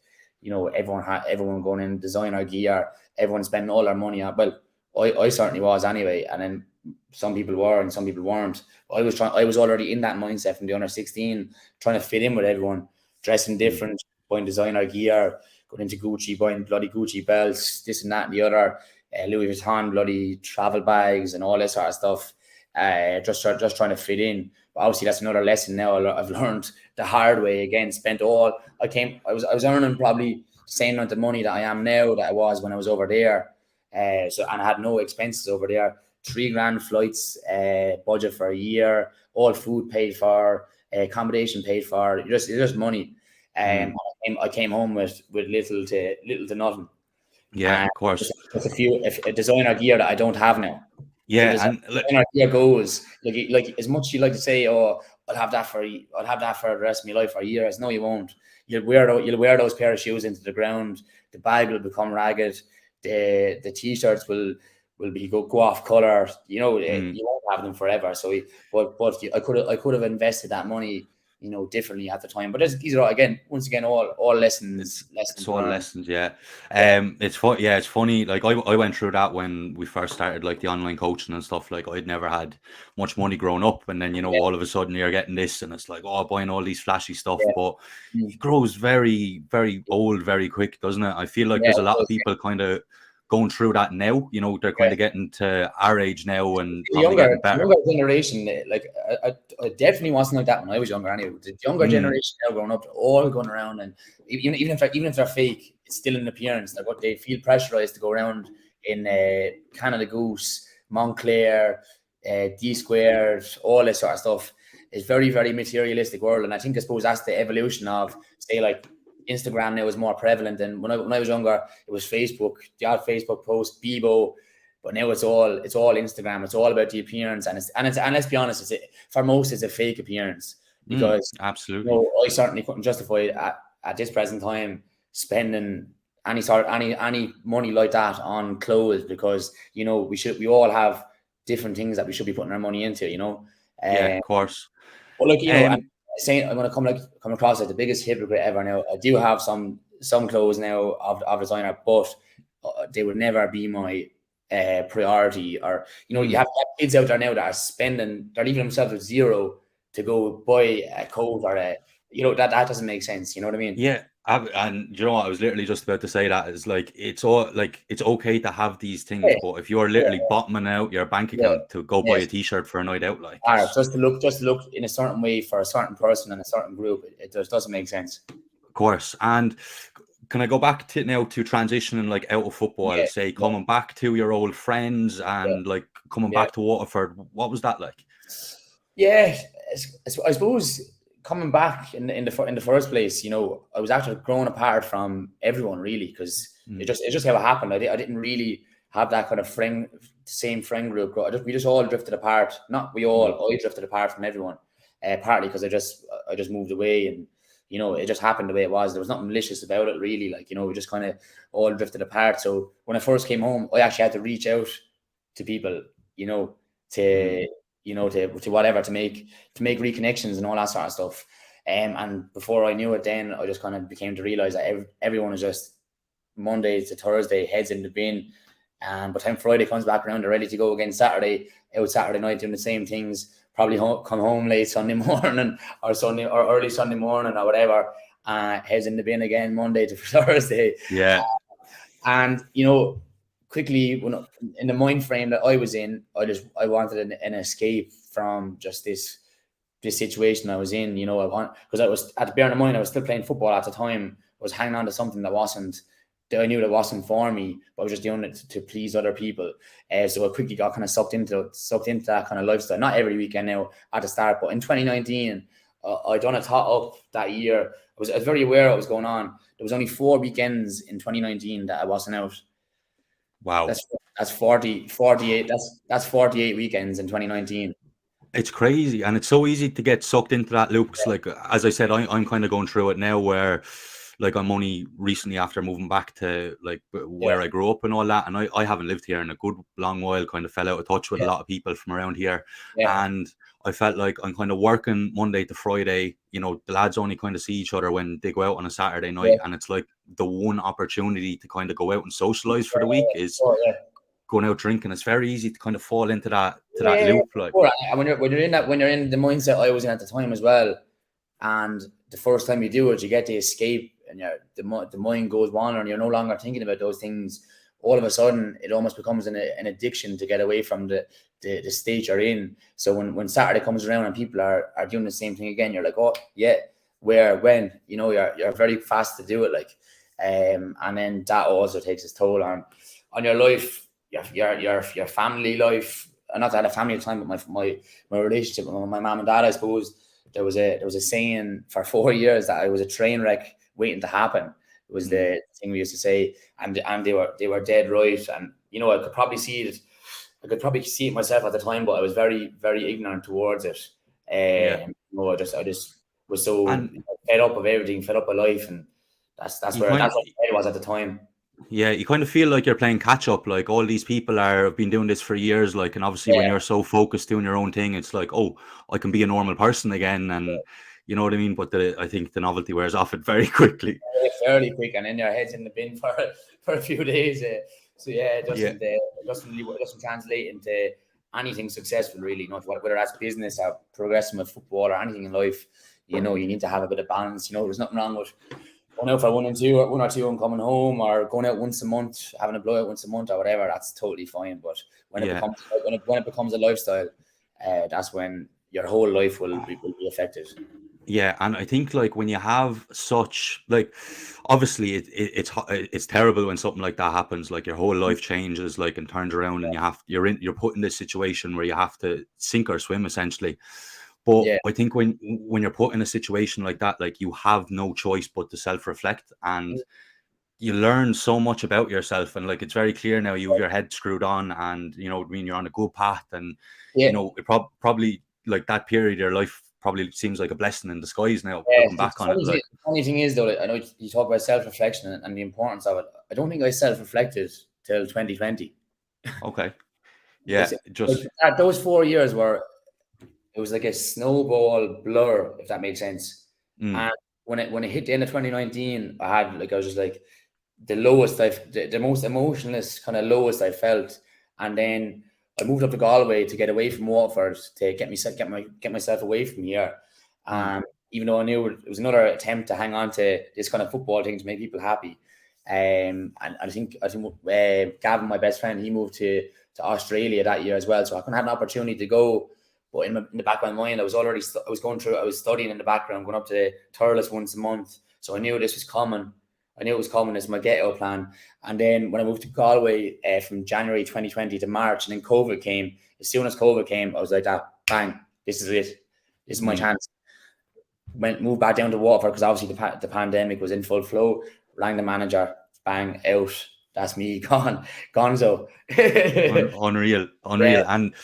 everyone going in designer gear, everyone spending all their money on. Well, I certainly was anyway. And then some people were and some people weren't. I was already in that mindset from the under 16, trying to fit in with everyone, dressing different, buying designer gear, going into Gucci, buying bloody Gucci belts, this and that and the other, Louis Vuitton bloody travel bags and all this sort of stuff. Just trying to fit in. But obviously that's another lesson now I've learned the hard way. Again, I was earning probably the same amount of money that I am now that I was when I was over there. And I had no expenses over there. $3,000 flights, budget for a year, all food paid for, accommodation paid for, just money. I came home with little to nothing. Yeah, of course. With a designer gear that I don't have now. Yeah, and designer gear goes like as much as you like to say, "Oh, I'll have that for the rest of my life for years." No, you won't. You'll wear those pair of shoes into the ground. The bag will become ragged. The t-shirts will go off color. You won't have them forever. So, but I could have invested that money, differently at the time. But these are all lessons. It's all lessons, yeah. It's fun. Yeah, it's funny. Like I went through that when we first started, like the online coaching and stuff. Like I'd never had much money growing up, and then all of a sudden you're getting this, and it's like, oh, buying all these flashy stuff. Yeah. But it grows very, very old, very quick, doesn't it? I feel like there's a lot of people kind of going through that now. They're kind of getting to our age now, and the younger generation, like I definitely wasn't like that when I was younger anyway. The younger generation now growing up, all going around, and even if they're fake, it's still an appearance. Like, what they feel pressurized to go around in Canada Goose, Montclair, D Squared, all this sort of stuff. It's very, very materialistic world, and I suppose that's the evolution of, say, like, Instagram now is more prevalent than when I was younger. It was Facebook, the odd Facebook post, Bebo, but now it's all Instagram. It's all about the appearance, and let's be honest, for most it's a fake appearance, because absolutely, I certainly couldn't justify at this present time spending any money like that on clothes, because we all have different things that we should be putting our money into, you know. Yeah, Um, of course. but like, you know, I'm Um, saying I'm gonna come across like the biggest hypocrite ever. Now I do have some clothes now of designer, but they would never be my priority. Or you know, you have kids out there now that are spending, they're leaving themselves with zero to go buy a coat or a, you know, that doesn't make sense. You know what I mean? Yeah, and you know what? I was literally just about to say that is like it's all like it's okay to have these things, Yeah, but if you're yeah, literally bottoming out your bank yeah. account to go buy Yes. a t-shirt for a night out, like Just to look in a certain way for a certain person and a certain group, it just doesn't make sense. of course. And can I go back to now to transitioning like out of football, Yeah, say yeah, coming back to your old friends yeah, and like coming yeah. back to Waterford? What was that like? Yeah, I suppose coming back in the first place, you know, I was actually growing apart from everyone really, because Mm, it's just how it happened. I didn't really have that kind of same friend group. We just all drifted apart. Not we mm, all. I drifted apart from everyone, partly because I just moved away, and you know it just happened the way it was. There was nothing malicious about it really. Like, you know, we just kind of all drifted apart. So when I first came home, I actually had to reach out to people, you know, mm. to to whatever, to make reconnections and all that sort of stuff. And before I knew it, then I just kind of became to realize that everyone is just Monday to Thursday heads in the bin, and by the time Friday comes back around, they're ready to go again. Saturday night doing the same things. Probably come home late Sunday morning or early Sunday morning or whatever. Heads in the bin again Monday to Thursday. Yeah. And you know, quickly, when in the mind frame that I was in, I wanted an escape from just this situation I was in. You know, because I was, at bearing in mind I was still playing football at the time. I was hanging on to something that I knew that wasn't for me, but I was just doing it to please other people. So I quickly got kind of sucked into that kind of lifestyle. Not every weekend now at the start, but in 2019, I done a top up that year. I was very aware of what was going on. There was only 4 weekends in 2019 that I wasn't out. Wow. That's 48. That's 48 weekends in 2019. It's crazy, and it's so easy to get sucked into that loop. 'Cause, like as I said, I'm kind of going through it now, where like I'm only recently after moving back to like Yeah, where I grew up and all that, and I haven't lived here in a good long while. Kind of fell out of touch with a yeah, lot of people from around here, yeah, and I felt like I'm kind of working Monday to Friday. You know, the lads only kind of see each other when they go out on a Saturday yeah, night, and it's like the one opportunity to kind of go out and socialize for the week yeah. is Oh, yeah. going out drinking. It's very easy to kind of fall into that Yeah, loop, like. sure. And when you're in the mindset I was in at the time as well, and the first time you do it, you get to escape, and the mind goes wandering. You're no longer thinking about those things. All of a sudden, it almost becomes an addiction to get away from the state you're in. So when Saturday comes around and people are doing the same thing again, you're like, oh yeah, where, when, you know, you're very fast to do it, like, and then that also takes its toll on your life, your family life. Not that I had a family at the time, but my relationship with my mom and dad, I suppose. There was a saying for 4 years that I was a train wreck waiting to happen. It was Mm. the thing we used to say, and they were dead right. And you know, I could probably see it. I could probably see it myself at the time, but I was very, very ignorant towards it. Yeah. You know, I just was so And fed up of everything, fed up of life, and you kind that's what my head was at the time. yeah, you kind of feel like you're playing catch up. Like all these people have been doing this for years. Like, and obviously when Yeah, you're so focused doing your own thing, it's like, oh, I can be a normal person again, and you know what I mean. But I think the novelty wears off it very quickly. fairly quick, and then your head's in the bin for a few days. So yeah, Yeah, it doesn't translate into anything successful really. Not whether that's business or progressing with football or anything in life. You know, you need to have a bit of balance. You know, there's nothing wrong with going out for one or two and coming home, or going out once a month, having a blowout once a month or whatever. That's totally fine. But yeah. when it becomes a lifestyle, that's when your whole life will be affected. Yeah, and I think like when you have such like, obviously it's terrible when something like that happens. Like your whole life changes, like and turns around, and you're put in this situation where you have to sink or swim essentially. But Yeah, I think when you're put in a situation like that, like you have no choice but to self reflect, and you learn so much about yourself, and like it's very clear now you have your head screwed on, and you know I mean you're on a good path, and you yeah. know it probably like that period of your life probably seems like a blessing in disguise now Yeah, looking back on it, like. the funny thing is though, I know you talk about self-reflection and the importance of it. I don't think I self-reflected till 2020. Okay. Yeah, just those 4 years were, it was like a snowball blur, if that makes sense. mm, And when it hit the end of 2019, I was just like the lowest the most emotionless kind of lowest I felt. And then I moved up to Galway to get away from Waterford, to get myself away from here. mm, Even though I knew it was another attempt to hang on to this kind of football thing to make people happy. And I think Gavin, my best friend, he moved to Australia that year as well, so I couldn't have an opportunity to go. But in the back of my mind, I was studying in the background, going up to Thurles once a month. So I knew this was coming. I knew it was coming as my get-out plan. And then when I moved to Galway from January 2020 to March, and then COVID came. As soon as COVID came, I was like, bang, this is it. This is my chance. Moved back down to Waterford because obviously the pandemic was in full flow. Rang the manager, bang, out. That's me, gone, gonzo. unreal, Yeah, and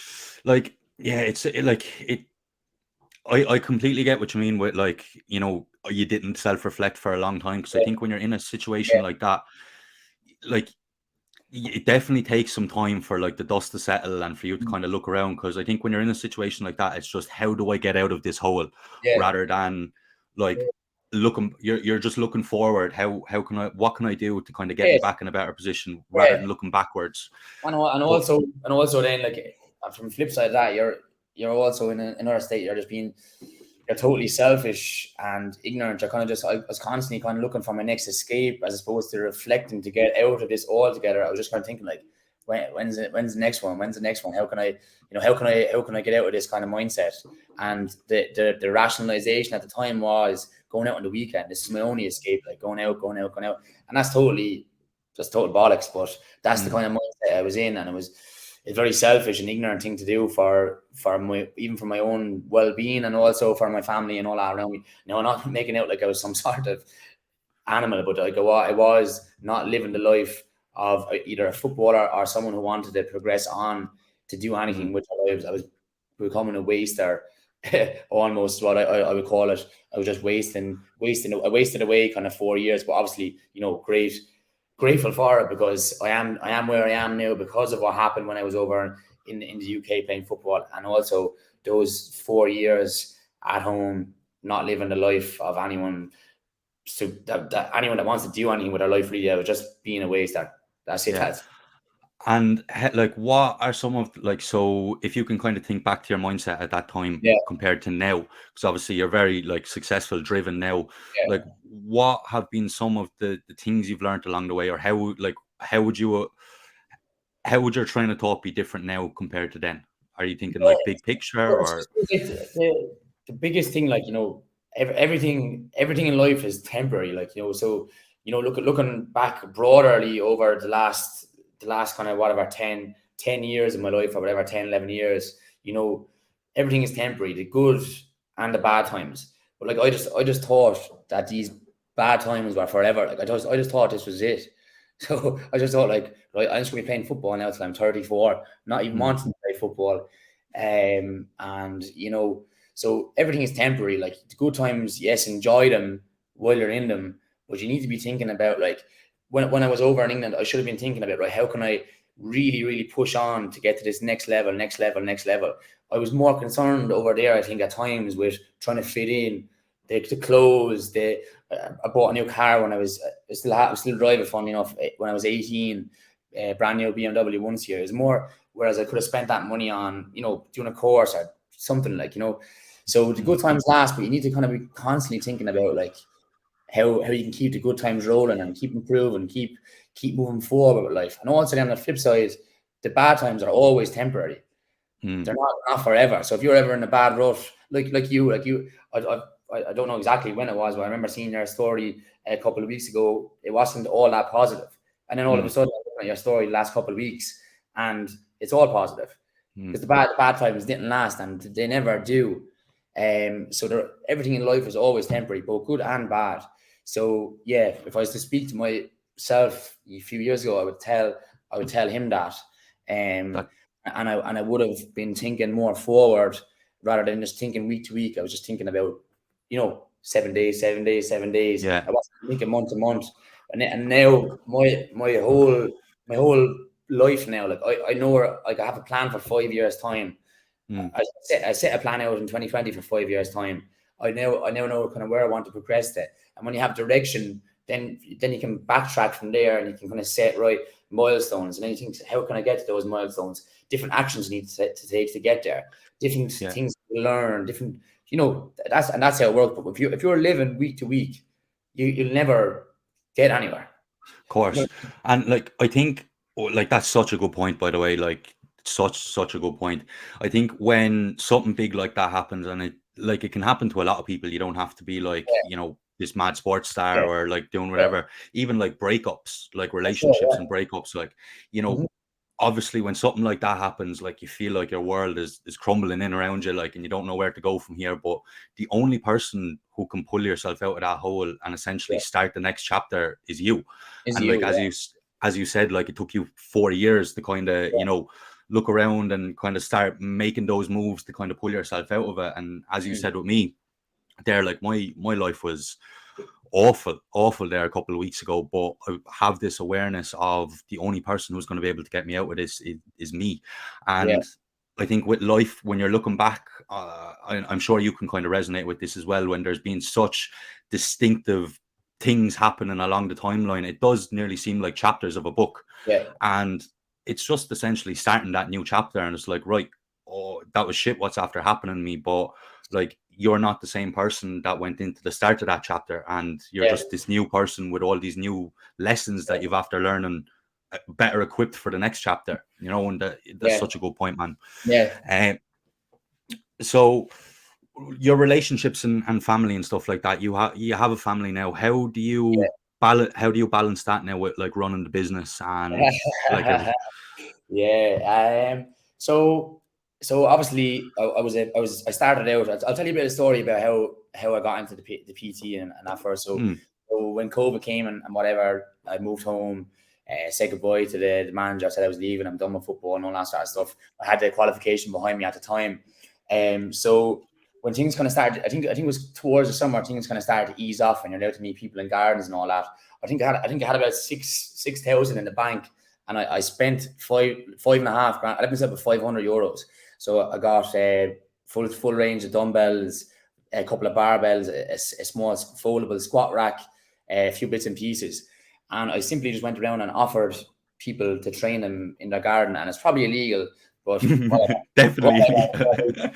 like, yeah, I completely get what you mean with, like, you didn't self-reflect for a long time, because I think when you're in a situation yeah, like that, like, it definitely takes some time for, like, the dust to settle and for you to kind of look around, because I think when you're in a situation like that, it's just, how do I get out of this hole, yeah. rather than, like, looking, you're just looking forward. What can I do to kind of get me Yes, back in a better position, rather yeah. than looking backwards. And But also then, like, from the flip side of that, you're also in another state. You're totally selfish and ignorant. I was constantly kind of looking for my next escape, as opposed to reflecting to get out of this altogether. I was just kind of thinking, like, when's the next one? When's the next one? How can I get out of this kind of mindset? And the rationalization at the time was going out on the weekend. This is my only escape, like going out, and that's just total bollocks. But that's the kind of mindset I was in, and it's very selfish and ignorant thing to do for my own well-being, and also for my family and all that around me. No, not making out like I was some sort of animal, but like I was not living the life of either a footballer or someone who wanted to progress on to do anything with their lives. I was becoming a waster, almost what I would call it. I was just I wasted away kind of 4 years, but obviously, grateful for it, because I am where I am now because of what happened when I was over in the UK playing football, and also those 4 years at home, not living the life of anyone. So that anyone that wants to do anything with their life, really, I was just being a waster. That's it. yeah. And like, what are some of, like, so if you can kind of think back to your mindset at that time Yeah, compared to now, because obviously you're very, like, successful, driven now, yeah. like, what have been some of the things you've learned along the way, or how would your train of thought be different now compared to then? Are you thinking, like, big picture, Well, or the biggest thing, like, everything in life is temporary, like, so, looking back broaderly over the last kind of whatever 10 years of my life, or whatever, 10, 11 years, everything is temporary, the good and the bad times. But like, I just thought that these bad times were forever. Like, I just thought this was it. So I just thought, like, right, I'm just gonna be playing football now till I'm 34, not even mm, wanting to play football. And so everything is temporary. Like, the good times, yes, enjoy them while you're in them, but you need to be thinking about, like, when I was over in England, I should have been thinking about, right, how can I really, really push on to get to this next level, next level, next level. I was more concerned over there, I think, at times, with trying to fit in, the clothes. I bought a new car when I still drive it, funny enough, when I was 18, brand new BMW once year. It was more, whereas I could have spent that money on, doing a course or something, like, so the mm, good times last, but you need to kind of be constantly thinking about, like, how you can keep the good times rolling and keep improving, keep moving forward with life. And also, on the flip side, the bad times are always temporary. mm, They're not forever. So if you're ever in a bad rut, like you, I don't know exactly when it was, but I remember seeing your story a couple of weeks ago. It wasn't all that positive, and then all of a mm, sudden, I'm looking at your story the last couple of weeks, and it's all positive, mm, because the bad times didn't last, and they never do. So everything in life is always temporary, both good and bad. So yeah, if I was to speak to myself a few years ago, I would tell him that. Um, that and I would have been thinking more forward rather than just thinking week to week. I was just thinking about, 7 days, 7 days, 7 days. yeah, I wasn't thinking month to month. And now my whole life now. Like I know where, like I have a plan for 5 years time. I set a plan out in 2020 for 5 years time. I now know kind of where I want to progress to. And when you have direction, then you can backtrack from there, and you can kind of set right milestones. And then you think, how can I get to those milestones? Different actions you need to take to get there. Different things to learn. Different, that's how it works. But if you're living week to week, you'll never get anywhere. Of course. And like, I think like that's such a good point, by the way. Like, such a good point. I think when something big like that happens, and it can happen to a lot of people. You don't have to be like, this mad sports star or like doing whatever. Even like breakups, like relationships and breakups, like, obviously when something like that happens, like you feel like your world is crumbling in around you, like, and you don't know where to go from here. But the only person who can pull yourself out of that hole and essentially start the next chapter is you. Like, as you said, like, it took you 4 years to kind of look around and kind of start making those moves to kind of pull yourself out of it. And as you said with me there, like, my life was awful there a couple of weeks ago, but I have this awareness of the only person who's going to be able to get me out of this is me. And I think with life, when you're looking back, I'm sure you can kind of resonate with this as well. When there's been such distinctive things happening along the timeline, it does nearly seem like chapters of a book. And it's just essentially starting that new chapter, and it's like, right, oh, that was shit what's after happening to me, but like, you're not the same person that went into the start of that chapter, and you're just this new person with all these new lessons that you've after learning, better equipped for the next chapter, and that's such a good point, man. So your relationships and family and stuff like that, you have a family now. How do you balance that now with like running the business and like everything? So obviously I started out. I'll tell you a bit of a story about how I got into the PT and that first. So when COVID came and whatever, I moved home, said goodbye to the manager, said I was leaving, I'm done with football and all that sort of stuff. I had the qualification behind me at the time. So when things kind of started, I think it was towards the summer, things kind of started to ease off, and you're allowed to meet people in gardens and all that. I think I had about 6,000 in the bank. And I spent $5.5 grand. I left myself with €500. So I got a full range of dumbbells, a couple of barbells, a small foldable squat rack, a few bits and pieces. And I simply just went around and offered people to train them in their garden. And it's probably illegal, but definitely.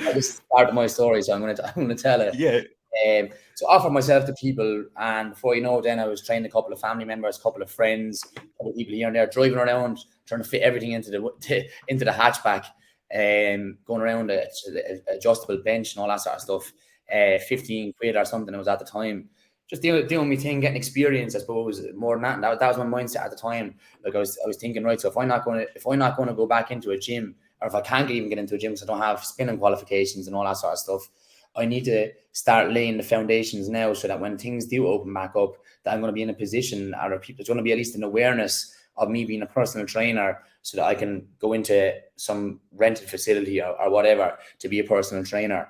I just started my story, so I'm gonna tell it. Yeah. So I offered myself to people, and before you know it, then I was training a couple of family members, a couple of friends, a couple of people here and there, driving around, trying to fit everything into the hatchback, going around a adjustable bench and all that sort of stuff. 15 quid or something it was at the time. Just doing my thing, getting experience, I suppose, more than that. That was my mindset at the time. Like I was thinking, right, so if I'm not going to go back into a gym, or if I can't even get into a gym because I don't have spinning qualifications and all that sort of stuff, I need to start laying the foundations now, so that when things do open back up, that I'm going to be in a position, or there's going to be at least an awareness of me being a personal trainer, so that I can go into some rented facility or whatever to be a personal trainer.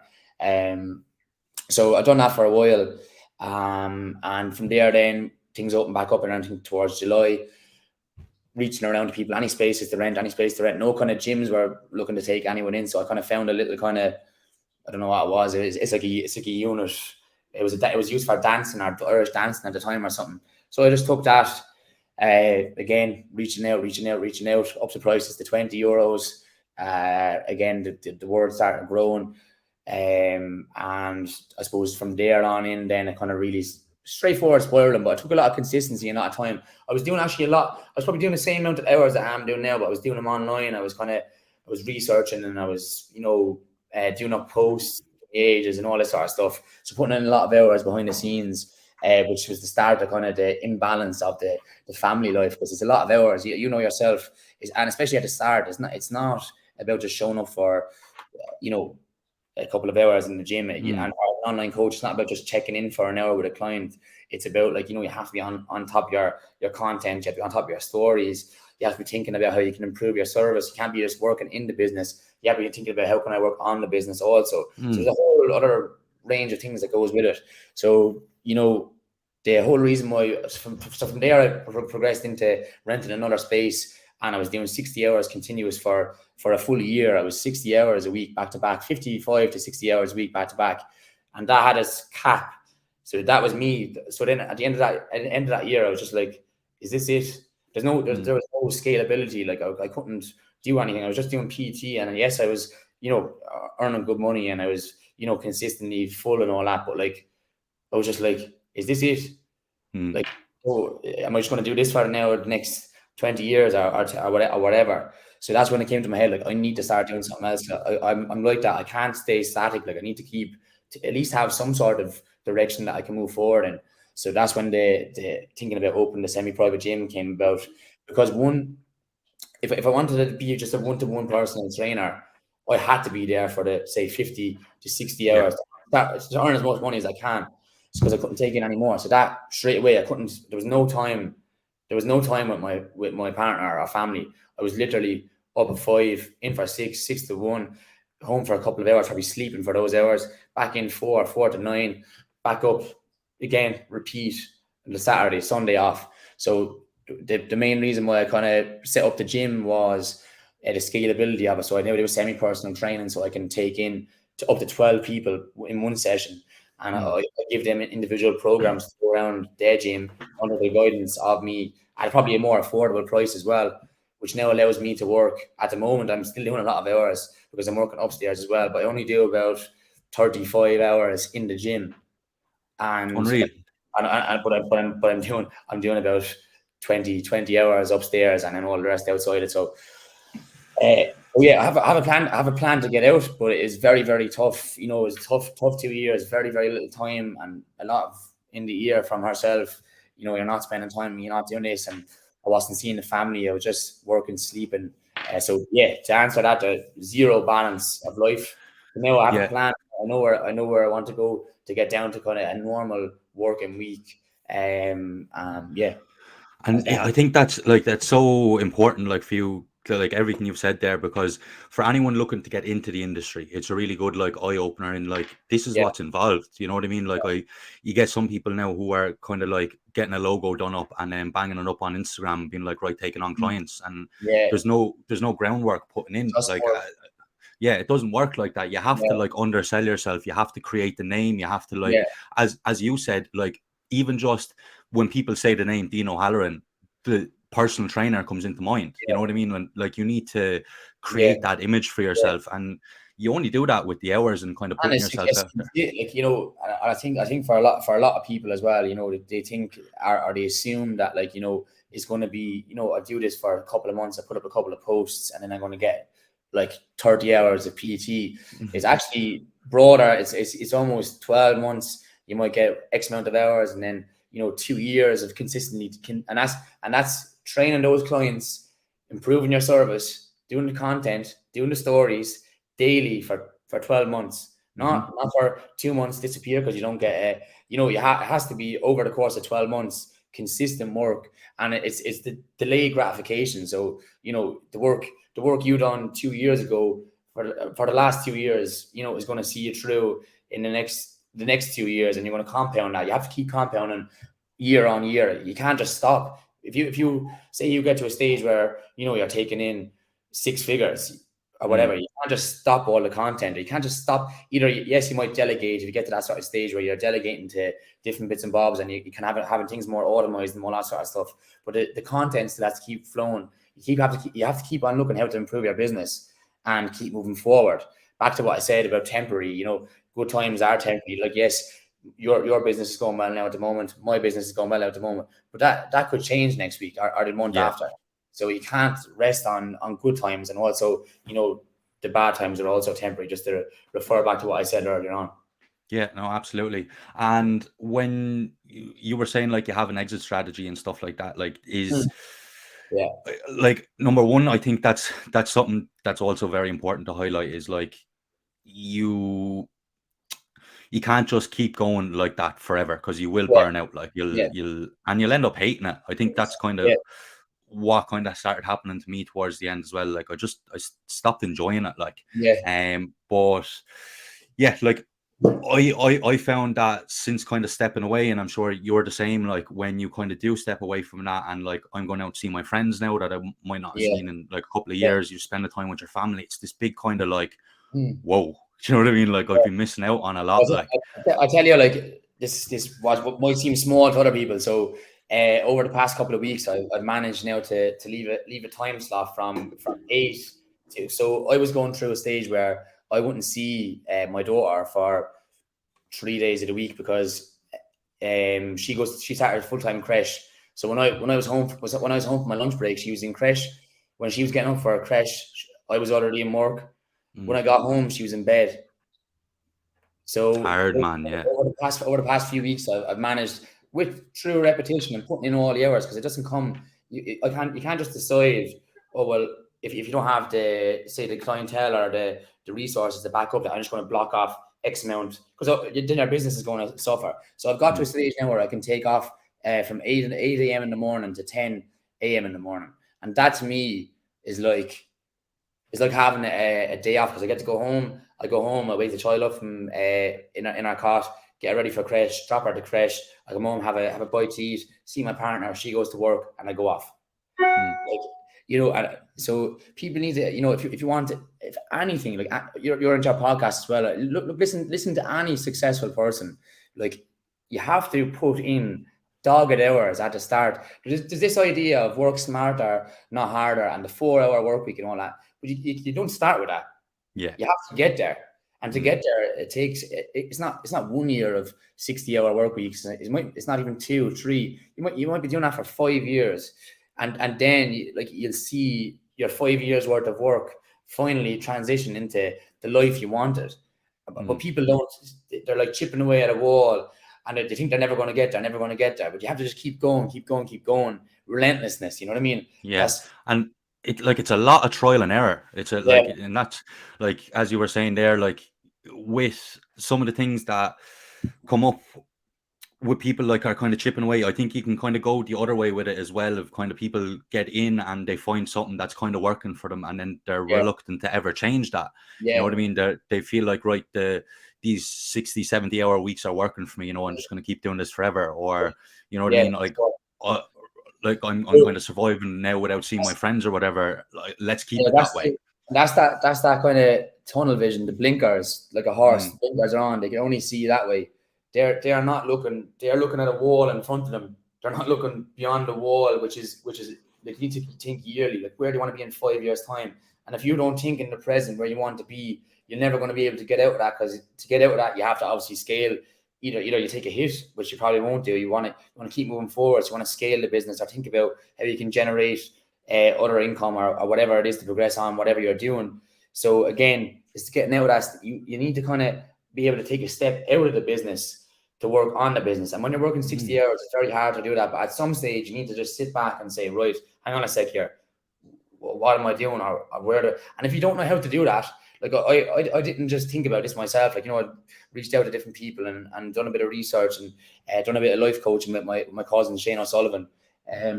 So I've done that for a while. And from there, then things open back up around towards July, reaching around to people, any spaces to rent. No kind of gyms were looking to take anyone in. So I kind of found a little kind of, I don't know what it was. It's like a unit. It was used for dancing or Irish dancing at the time or something. So I just took that. Again, reaching out, up the prices to €20. Again, the word started growing. And I suppose from there on in, then it kind of really straightforward spiraling. But it took a lot of consistency and a lot of time. I was doing actually a lot. I was probably doing the same amount of hours that I'm doing now, but I was doing them online. I was researching, and I was, doing up posts, ages, and all this sort of stuff. So putting in a lot of hours behind the scenes, which was the start of kind of the imbalance of the family life, because it's a lot of hours. You know yourself, and especially at the start, it's not about just showing up for, a couple of hours in the gym. And an online coach, it's not about just checking in for an hour with a client. It's about, like, you have to be on top of your content. You have to be on top of your stories. You have to be thinking about how you can improve your service. You can't be just working in the business. You have to be thinking about how can I work on the business also. So there's a whole other range of things that goes with it. So, the whole reason why, from there, I progressed into renting another space and I was doing 60 hours continuous for a full year. I was 60 hours a week back to back, 55 to 60 hours a week back to back, and that had its cap. So that was me. So then at the end of that year, I was just like, is this it? There was no scalability. Like I couldn't do anything. I was just doing PT, and yes, I was, earning good money, and I was, consistently full and all that. But like, I was just like, is this it? Like, oh, am I just going to do this for now the next 20 years or whatever? So that's when it came to my head, like, I need to start doing something else. I'm like that. I can't stay static. Like, I need to at least have some sort of direction that I can move forward in. So that's when the thinking about opening the semi-private gym came about. Because if I wanted to be just a one-to-one personal trainer, I had to be there for the, say, 50 to 60 hours to earn as much money as I can, because I couldn't take in anymore. So that straight away, I couldn't. There was no time with my partner or family. I was literally up at 5, in for 6, 6 to 1, home for a couple of hours, probably sleeping for those hours, back in 4, 4 to 9, back up again, repeat, the Saturday, Sunday off. So the main reason why I kind of set up the gym was the scalability of it. So I now do semi-personal training, so I can take in to up to 12 people in one session. And I give them individual programs to go around their gym under the guidance of me at probably a more affordable price as well, which now allows me to work. At the moment, I'm still doing a lot of hours because I'm working upstairs as well, but I only do about 35 hours in the gym. And Unreal. But I'm doing about 20 hours upstairs and then all the rest outside it. So yeah, I have a plan. I have a plan to get out, but it is very, very tough. It's tough 2 years, very, very little time, and a lot of in the year from herself. You're not spending time, you're not doing this, and I wasn't seeing the family. I was just working, sleeping. So yeah, to answer that, the zero balance of life. Now I have a plan. I know where I want to go to get down to kind of a normal working week. Yeah. And I think that's so important, like for you, like everything you've said there, because for anyone looking to get into the industry, it's a really good like eye opener, and like this is what's involved. You know what I mean? Like you get some people now who are kind of like getting a logo done up and then banging it up on Instagram, being like, right, taking on clients, and there's no groundwork putting in. Like yeah, it doesn't work like that. You have to like undersell yourself. You have to create the name. You have to like, as you said, like even just when people say the name Dino Halloran, the personal trainer comes into mind. You know what I mean? When like you need to create that image for yourself, and you only do that with the hours and kind of putting yourself out there. Like I think for a lot of people as well, they think or they assume that like it's going to be I do this for a couple of months, I put up a couple of posts, and then I'm going to get like 30 hours of PT. It's actually broader. It's almost 12 months. You might get X amount of hours, and then 2 years of consistently, and that's training those clients, improving your service, doing the content, doing the stories daily for 12 months, not for 2 months disappear because you don't get it has to be over the course of 12 months consistent work, and it's the delayed gratification. So the work you done 2 years ago for the last 2 years is going to see you through in the next 2 years, and you're going to compound that. You have to keep compounding year on year. You can't just stop. If you say you get to a stage where you're taking in 6 figures or whatever, you can't just stop all the content. You can't just stop. Either yes, you might delegate if you get to that sort of stage where you're delegating to different bits and bobs, and you can having things more automized and all that sort of stuff. But the content still has to keep flowing. You have to keep on looking how to improve your business and keep moving forward. Back to what I said about temporary. Good times are temporary. Like yes, your business is going well now at the moment. My business is going well now at the moment, but that could change next week or the month after. So you can't rest on good times, and also the bad times are also temporary. Just to refer back to what I said earlier on. Yeah, no, absolutely. And when you were saying like you have an exit strategy and stuff like that, like like number one, I think that's something that's also very important to highlight is like you can't just keep going like that forever, because you will burn out. Like you'll end up hating it. I think that's kind of what kind of started happening to me towards the end as well. Like I stopped enjoying it. Like but yeah, like I found that since kind of stepping away, and I'm sure you're the same, like when you kind of do step away from that, and like I'm going out to see my friends now that I might not have Yeah, seen in like a couple of yeah. years, you spend the time with your family. It's this big kind of like, Hmm. whoa, do you know what I mean? Like I've been missing out on a lot. Like, I tell you, like this was what might seem small to other people. So over the past couple of weeks, I've managed now to leave a time slot from 8 to. So I was going through a stage where I wouldn't see my daughter for 3 days of the week because she started full time creche. So when I was home from my lunch break, she was in creche. When she was getting up for a creche, I was already in work. When I got home, she was in bed. it's So hard, man. Yeah. over the past few weeks, I've managed with true repetition and putting in all the hours because it doesn't come. You can't just decide. Oh well, if you don't have the clientele or the resources to back up that, I'm just going to block off X amount because then your business is going to suffer. So I've got to a stage now where I can take off from 8 a.m. in the morning to 10 a.m. in the morning, and that to me is like it's like having a day off because I get to go home. I go home, I wake the child up from in our cot, get her ready for creche, drop her to creche. I come home, have a bite to eat, see my partner, she goes to work, and I go off. Like, and so people need to, if you want to, if anything, like you're into your podcast as well. Look, listen to any successful person. Like you have to put in dogged hours at the start. There's this idea of work smarter, not harder, and the 4 hour work week and all that. But you don't start with that. Yeah. You have to get there. And to get there, it takes. It's not 1 year of 60-hour work weeks. It's not even 2, 3. You might be doing that for 5 years, and then you'll see your 5 years worth of work finally transition into the life you wanted. But people don't. They're like chipping away at a wall, and they think they're never going to get there, never going to get there. But you have to just keep going, keep going, keep going. Relentlessness. You know what I mean? Yeah. And it's a lot of trial and error. It's Yeah, and that's like, as you were saying there, like with some of the things that come up with people like are kind of chipping away. I think you can kind of go the other way with it as well. Of kind of people get in and they find something that's kind of working for them, and then they're yeah, reluctant to ever change that. You know yeah. what I mean? They feel like, right, these 60, 70-hour weeks are working for me. I'm just going to keep doing this forever. Or, you know what I Yeah, mean? Uh, like I'm so kind of surviving now without seeing my friends or whatever. Like, let's keep yeah, it that way. that's that kind of tunnel vision, the blinkers, like a horse. Mm, The blinkers are on. They can only see that way. They are not looking. They are looking at a wall in front of them. They're not looking beyond the wall, which is they need to think yearly. Like where do you want to be in 5 years' time? And if you don't think in the present where you want to be, you're never going to be able to get out of that. Because to get out of that, you have to obviously scale. Either you take a hit, which you probably won't do. You want to keep moving forward. So you want to scale the business or think about how you can generate other income or whatever it is to progress on whatever you're doing. So again, it's to get out of that. You need to kind of be able to take a step out of the business to work on the business. And when you're working 60 hours, it's very hard to do that. But at some stage, you need to just sit back and say, right, hang on a sec here. What am I doing, or where to? And if you don't know how to do that, like I didn't just think about this myself. Like I reached out to different people and done a bit of research and done a bit of life coaching with my cousin Shane O'Sullivan.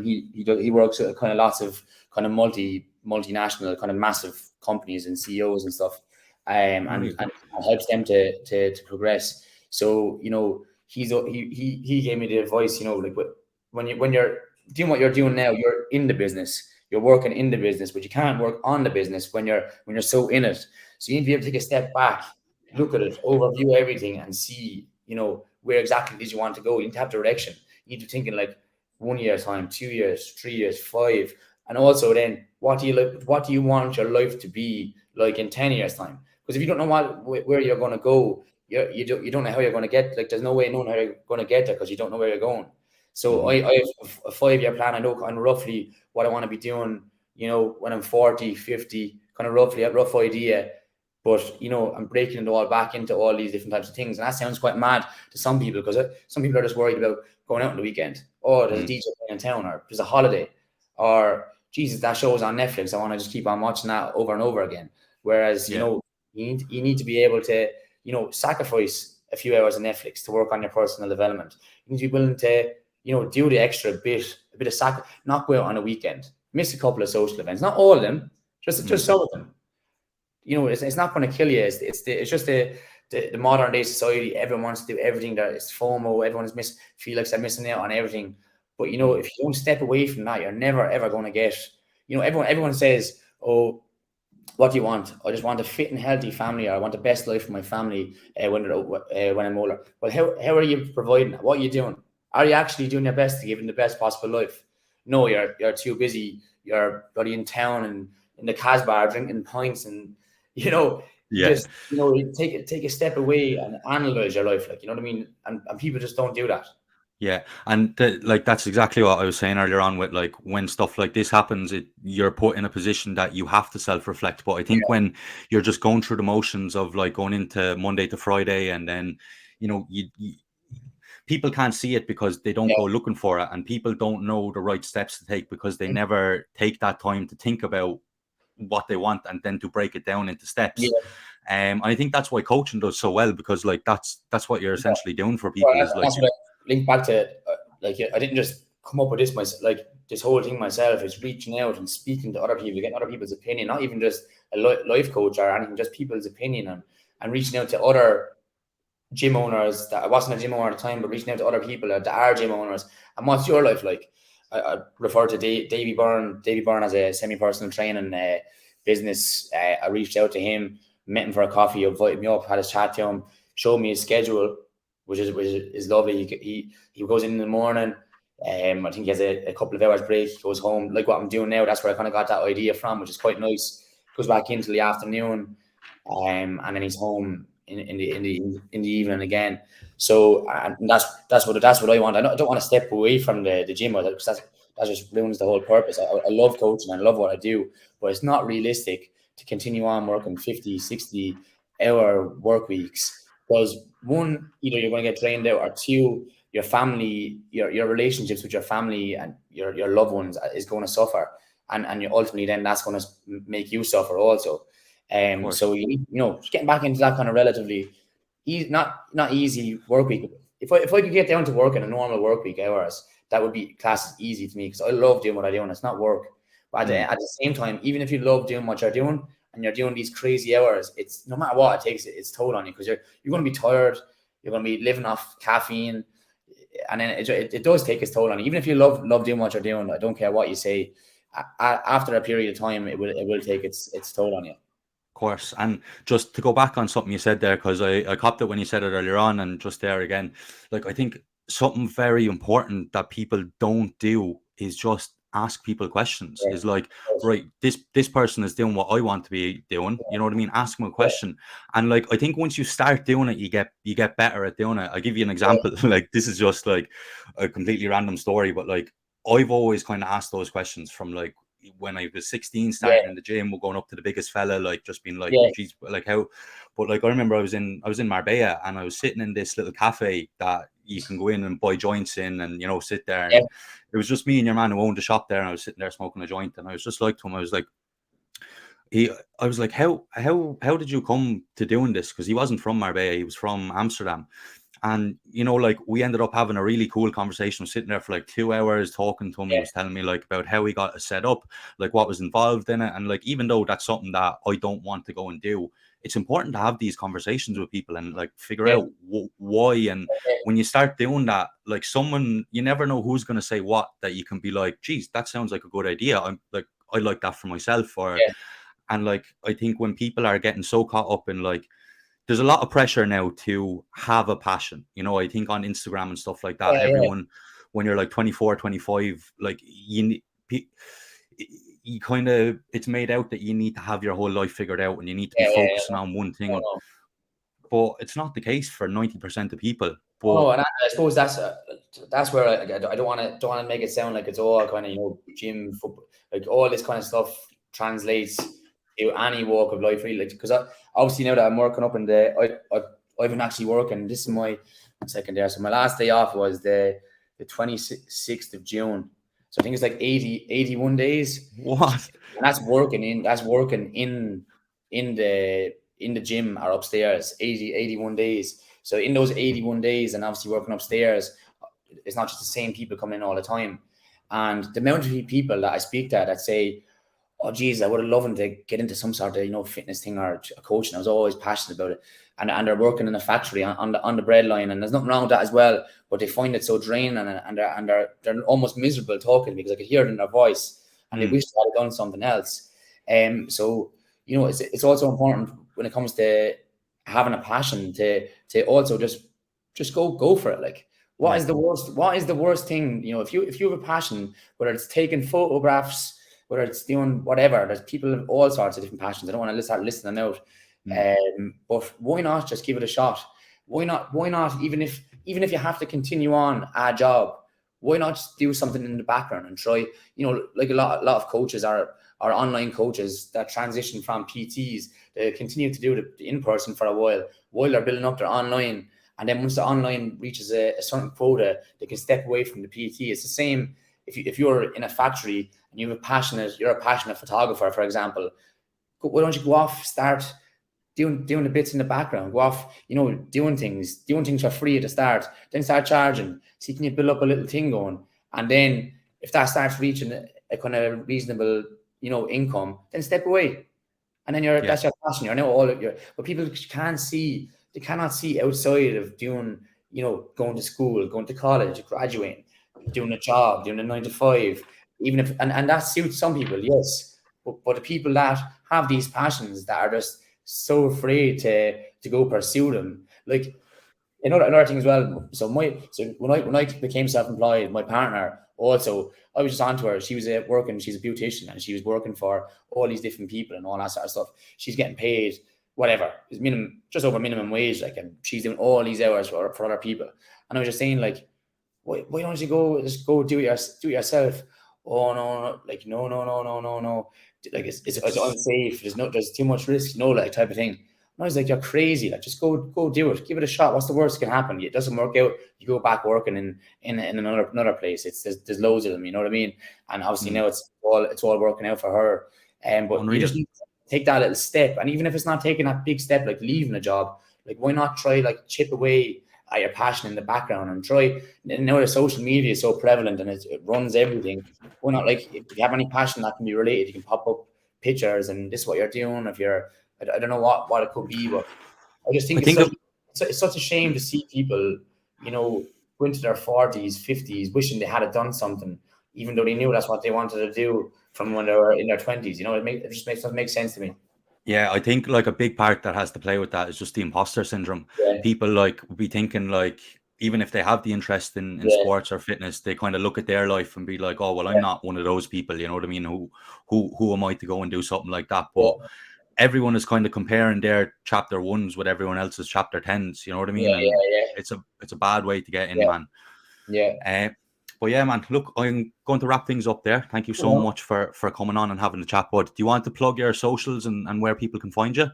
He works at kind of lots of kind of multinational kind of massive companies and CEOs and stuff, and helps them to progress. So he gave me the advice. Like when you're doing what you're doing now, you're in the business. You're working in the business, but you can't work on the business when you're so in it. So you need to be able to take a step back, look at it, overview everything, and see where exactly it is you want to go. You need to have direction. You need to think in like 1 year's time, 2 years, 3 years, 5, and also then what do you want your life to be like in 10 years time? Because if you don't know where you're going to go, you don't know how you're going to get. Like there's no way knowing how you're going to get there because you don't know where you're going. So I have a 5-year plan. I know kind of roughly what I want to be doing, when I'm 40, 50, kind of roughly a rough idea. But, I'm breaking it all back into all these different types of things. And that sounds quite mad to some people because some people are just worried about going out on the weekend. Oh, there's a DJ in town, or there's a holiday, or Jesus, that show's on Netflix. I want to just keep on watching that over and over again. Whereas, you need to be able to, sacrifice a few hours of Netflix to work on your personal development. You need to be willing to, do the extra bit, a bit of not go out on a weekend, miss a couple of social events, not all of them, just some of them. It's not going to kill you. It's just the the modern day society, everyone wants to do everything. That it's FOMO. Everyone feel like they're missing out on everything. But you know, if you don't step away from that, you're never ever going to get. You know, everyone says, "Oh, what do you want? I just want a fit and healthy family, or I want the best life for my family when I'm older." Well, how are you providing that? What are you doing? Are you actually doing your best to give them the best possible life? No, you're too busy. You're bloody in town and in the Casbah drinking pints, and you know, you Yeah. just you take a step away and analyze your life, like, you know what I mean. And people just don't do that. Yeah, and like that's exactly what I was saying earlier on with like when stuff like this happens, you're put in a position that you have to self-reflect. But I think when you're just going through the motions of like going into Monday to Friday, and then you people can't see it because they don't Yeah, go looking for it, and people don't know the right steps to take because they never take that time to think about what they want and then to break it down into steps. yeah. I think that's why coaching does so well, because like that's what you're essentially doing for Well, people is like that's what I link back to. Like, I didn't just come up with this myself. Like, this whole thing myself is reaching out and speaking to other people, getting other people's opinion, not even just a life coach or anything, just people's opinion, and reaching out to other gym owners. That I wasn't a gym owner at the time, but reaching out to other people that are gym owners. And what's your life like? I refer to Davy Byrne. Davy Byrne as a semi-personal training business. I reached out to him, met him for a coffee, invited me up, had a chat to him, showed me his schedule, which is lovely. He goes in the morning. I think he has a couple of hours break. He goes home, like what I'm doing now. That's where I kind of got that idea from, which is quite nice. Goes back into the afternoon, and then he's home in the evening again. So, and that's what I want. I don't want to step away from the gym, because that just ruins the whole purpose. I love coaching, I love what I do, but it's not realistic to continue on working 50, 60-hour work weeks, because one, either you're going to get drained out, or two, your family, your relationships with your family and your loved ones is going to suffer, and you ultimately then that's going to make you suffer also. of course. So just getting back into that kind of relatively easy, not easy work week. If I could get down to work in a normal work week hours, that would be class easy to me, because I love doing what I do and it's not work. But at the same time, even if you love doing what you're doing and you're doing these crazy hours, it's no matter what, it takes its toll on you, because you're going to be tired. You're going to be living off caffeine, and then it does take its toll on you. Even if you love doing what you're doing, I don't care what you say. After a period of time, it will take its toll on you. Course. And just to go back on something you said there, because I copped it when you said it earlier on, and just there again, like I think something very important that people don't do is just ask people questions. Yeah. Is like, right, this person is doing what I want to be doing. You know what I mean? Ask them a question. And like I think once you start doing it, you get better at doing it. I'll give you an example. Like this is just like a completely random story, but like I've always kind of asked those questions from like when I was 16, starting in the gym, we're going up to the biggest fella, like just being like, geez, like how. But like I remember I was in Marbella, and I was sitting in this little cafe that you can go in and buy joints in, and sit there, and it was just me and your man who owned the shop there, and I was sitting there smoking a joint, and I was just like to him, I was like, how did you come to doing this? Because he wasn't from Marbella, he was from Amsterdam. And like we ended up having a really cool conversation, sitting there for like 2 hours talking to him. He was telling me like about how he got it set up, like what was involved in it. And like, even though that's something that I don't want to go and do, it's important to have these conversations with people and like figure out why. And when you start doing that, like you never know who's going to say what, that you can be like, geez, that sounds like a good idea. I'm like, I like that for myself. And like, I think when people are getting so caught up in like, there's a lot of pressure now to have a passion. I think on Instagram and stuff like that, everyone, when you're like 24, 25, like you kind of, it's made out that you need to have your whole life figured out and you need to be focusing on one thing. But it's not the case for 90% of people. But no, and I suppose that's where I don't want to make it sound like it's all kind of gym, football, like all this kind of stuff translates to any walk of life, really. Like, because obviously now that I'm working up in I've been actually working. This is my second day, so my last day off was the 26th of June. So I think it's like 81 days. what? And that's working in the gym or upstairs, 81 days. So in those 81 days, and obviously working upstairs, it's not just the same people coming in all the time. And the amount of people that I speak to that say, oh geez, I would have loved to get into some sort of fitness thing or coaching. I was always passionate about it. And they're working in a factory on the bread line, and there's nothing wrong with that as well. But they find it so draining, and they're almost miserable talking, because I could hear it in their voice, and they wish they had done something else. So it's also important when it comes to having a passion to also just go for it. Like, what is the worst thing? If you have a passion, whether it's taking photographs, whether it's doing whatever, there's people of all sorts of different passions. I don't want to start listing them out. But why not just give it a shot? Why not, even if you have to continue on a job, why not just do something in the background and try, like a lot of coaches are online coaches that transition from PTs. They continue to do it in person for a while they're building up their online. And then once the online reaches a certain quota, they can step away from the PT. It's the same if you're in a factory and you're a passionate photographer, for example. Why don't you go off, start doing the bits in the background, go off, doing things for free at the start, then start charging. See, can you build up a little thing going? And then if that starts reaching a kind of reasonable, income, then step away. And then that's your passion. You're now all of your, but people cannot see outside of doing, going to school, going to college, graduating, doing a job, doing a 9 to 5, even if, and that suits some people, yes. But the people that have these passions that are just so afraid to go pursue them, like another thing as well. So when I became self-employed, my partner also, I was just onto her. She was working. She's a beautician, and she was working for all these different people and all that sort of stuff. She's getting paid whatever, it's just over minimum wage, like, and she's doing all these hours for other people. And I was just saying, like, why don't you just go do it yourself? Oh no, like no, like it's unsafe. There's too much risk, like, type of thing. And I was like, you're crazy. Like, just go do it. Give it a shot. What's the worst that can happen? It doesn't work out, you go back working in another place. There's loads of them. You know what I mean? And obviously now it's all working out for her. But Unreal. You just need to take that little step. And even if it's not taking that big step, like leaving a job, like, why not try, like, chip away at your passion in the background and try. Now that social media is so prevalent and it runs everything, why not, like, if you have any passion that can be related, you can pop up pictures and this is what you're doing. If you're, I don't know what it could be, but I just think it's such a shame to see people, go into their 40s, 50s, wishing they had done something, even though they knew that's what they wanted to do from when they were in their 20s. It just doesn't make sense to me. Yeah, I think, like, a big part that has to play with that is just the imposter syndrome. Yeah. People, like, be thinking, like, even if they have the interest in sports or fitness, they kind of look at their life and be like, oh, well, I'm not one of those people, you know what I mean? Who am I to go and do something like that? But everyone is kind of comparing their chapter 1s with everyone else's chapter 10s, you know what I mean? It's a bad way to get in, man. Yeah. But yeah, man, look, I'm going to wrap things up there. Thank you so much for coming on and having the chat, bud. Do you want to plug your socials and where people can find you?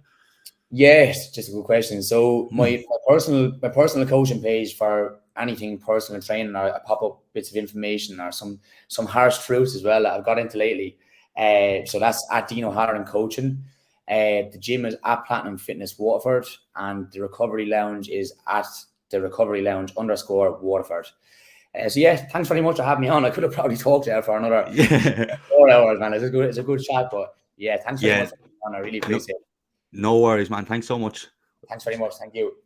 Yes, just a good question. So my personal coaching page for anything personal training, or I pop up bits of information or some harsh truths as well that I've got into lately. So that's at Dino Halloran Coaching. The gym is at Platinum Fitness Waterford, and the recovery lounge is at the recovery lounge _ Waterford. So yeah, thanks very much for having me on. I could have probably talked there for another 4 hours, man. It's a good chat, but yeah, thanks very much for having me on. I really appreciate it. No worries, man. Thanks so much. Thanks very much. Thank you.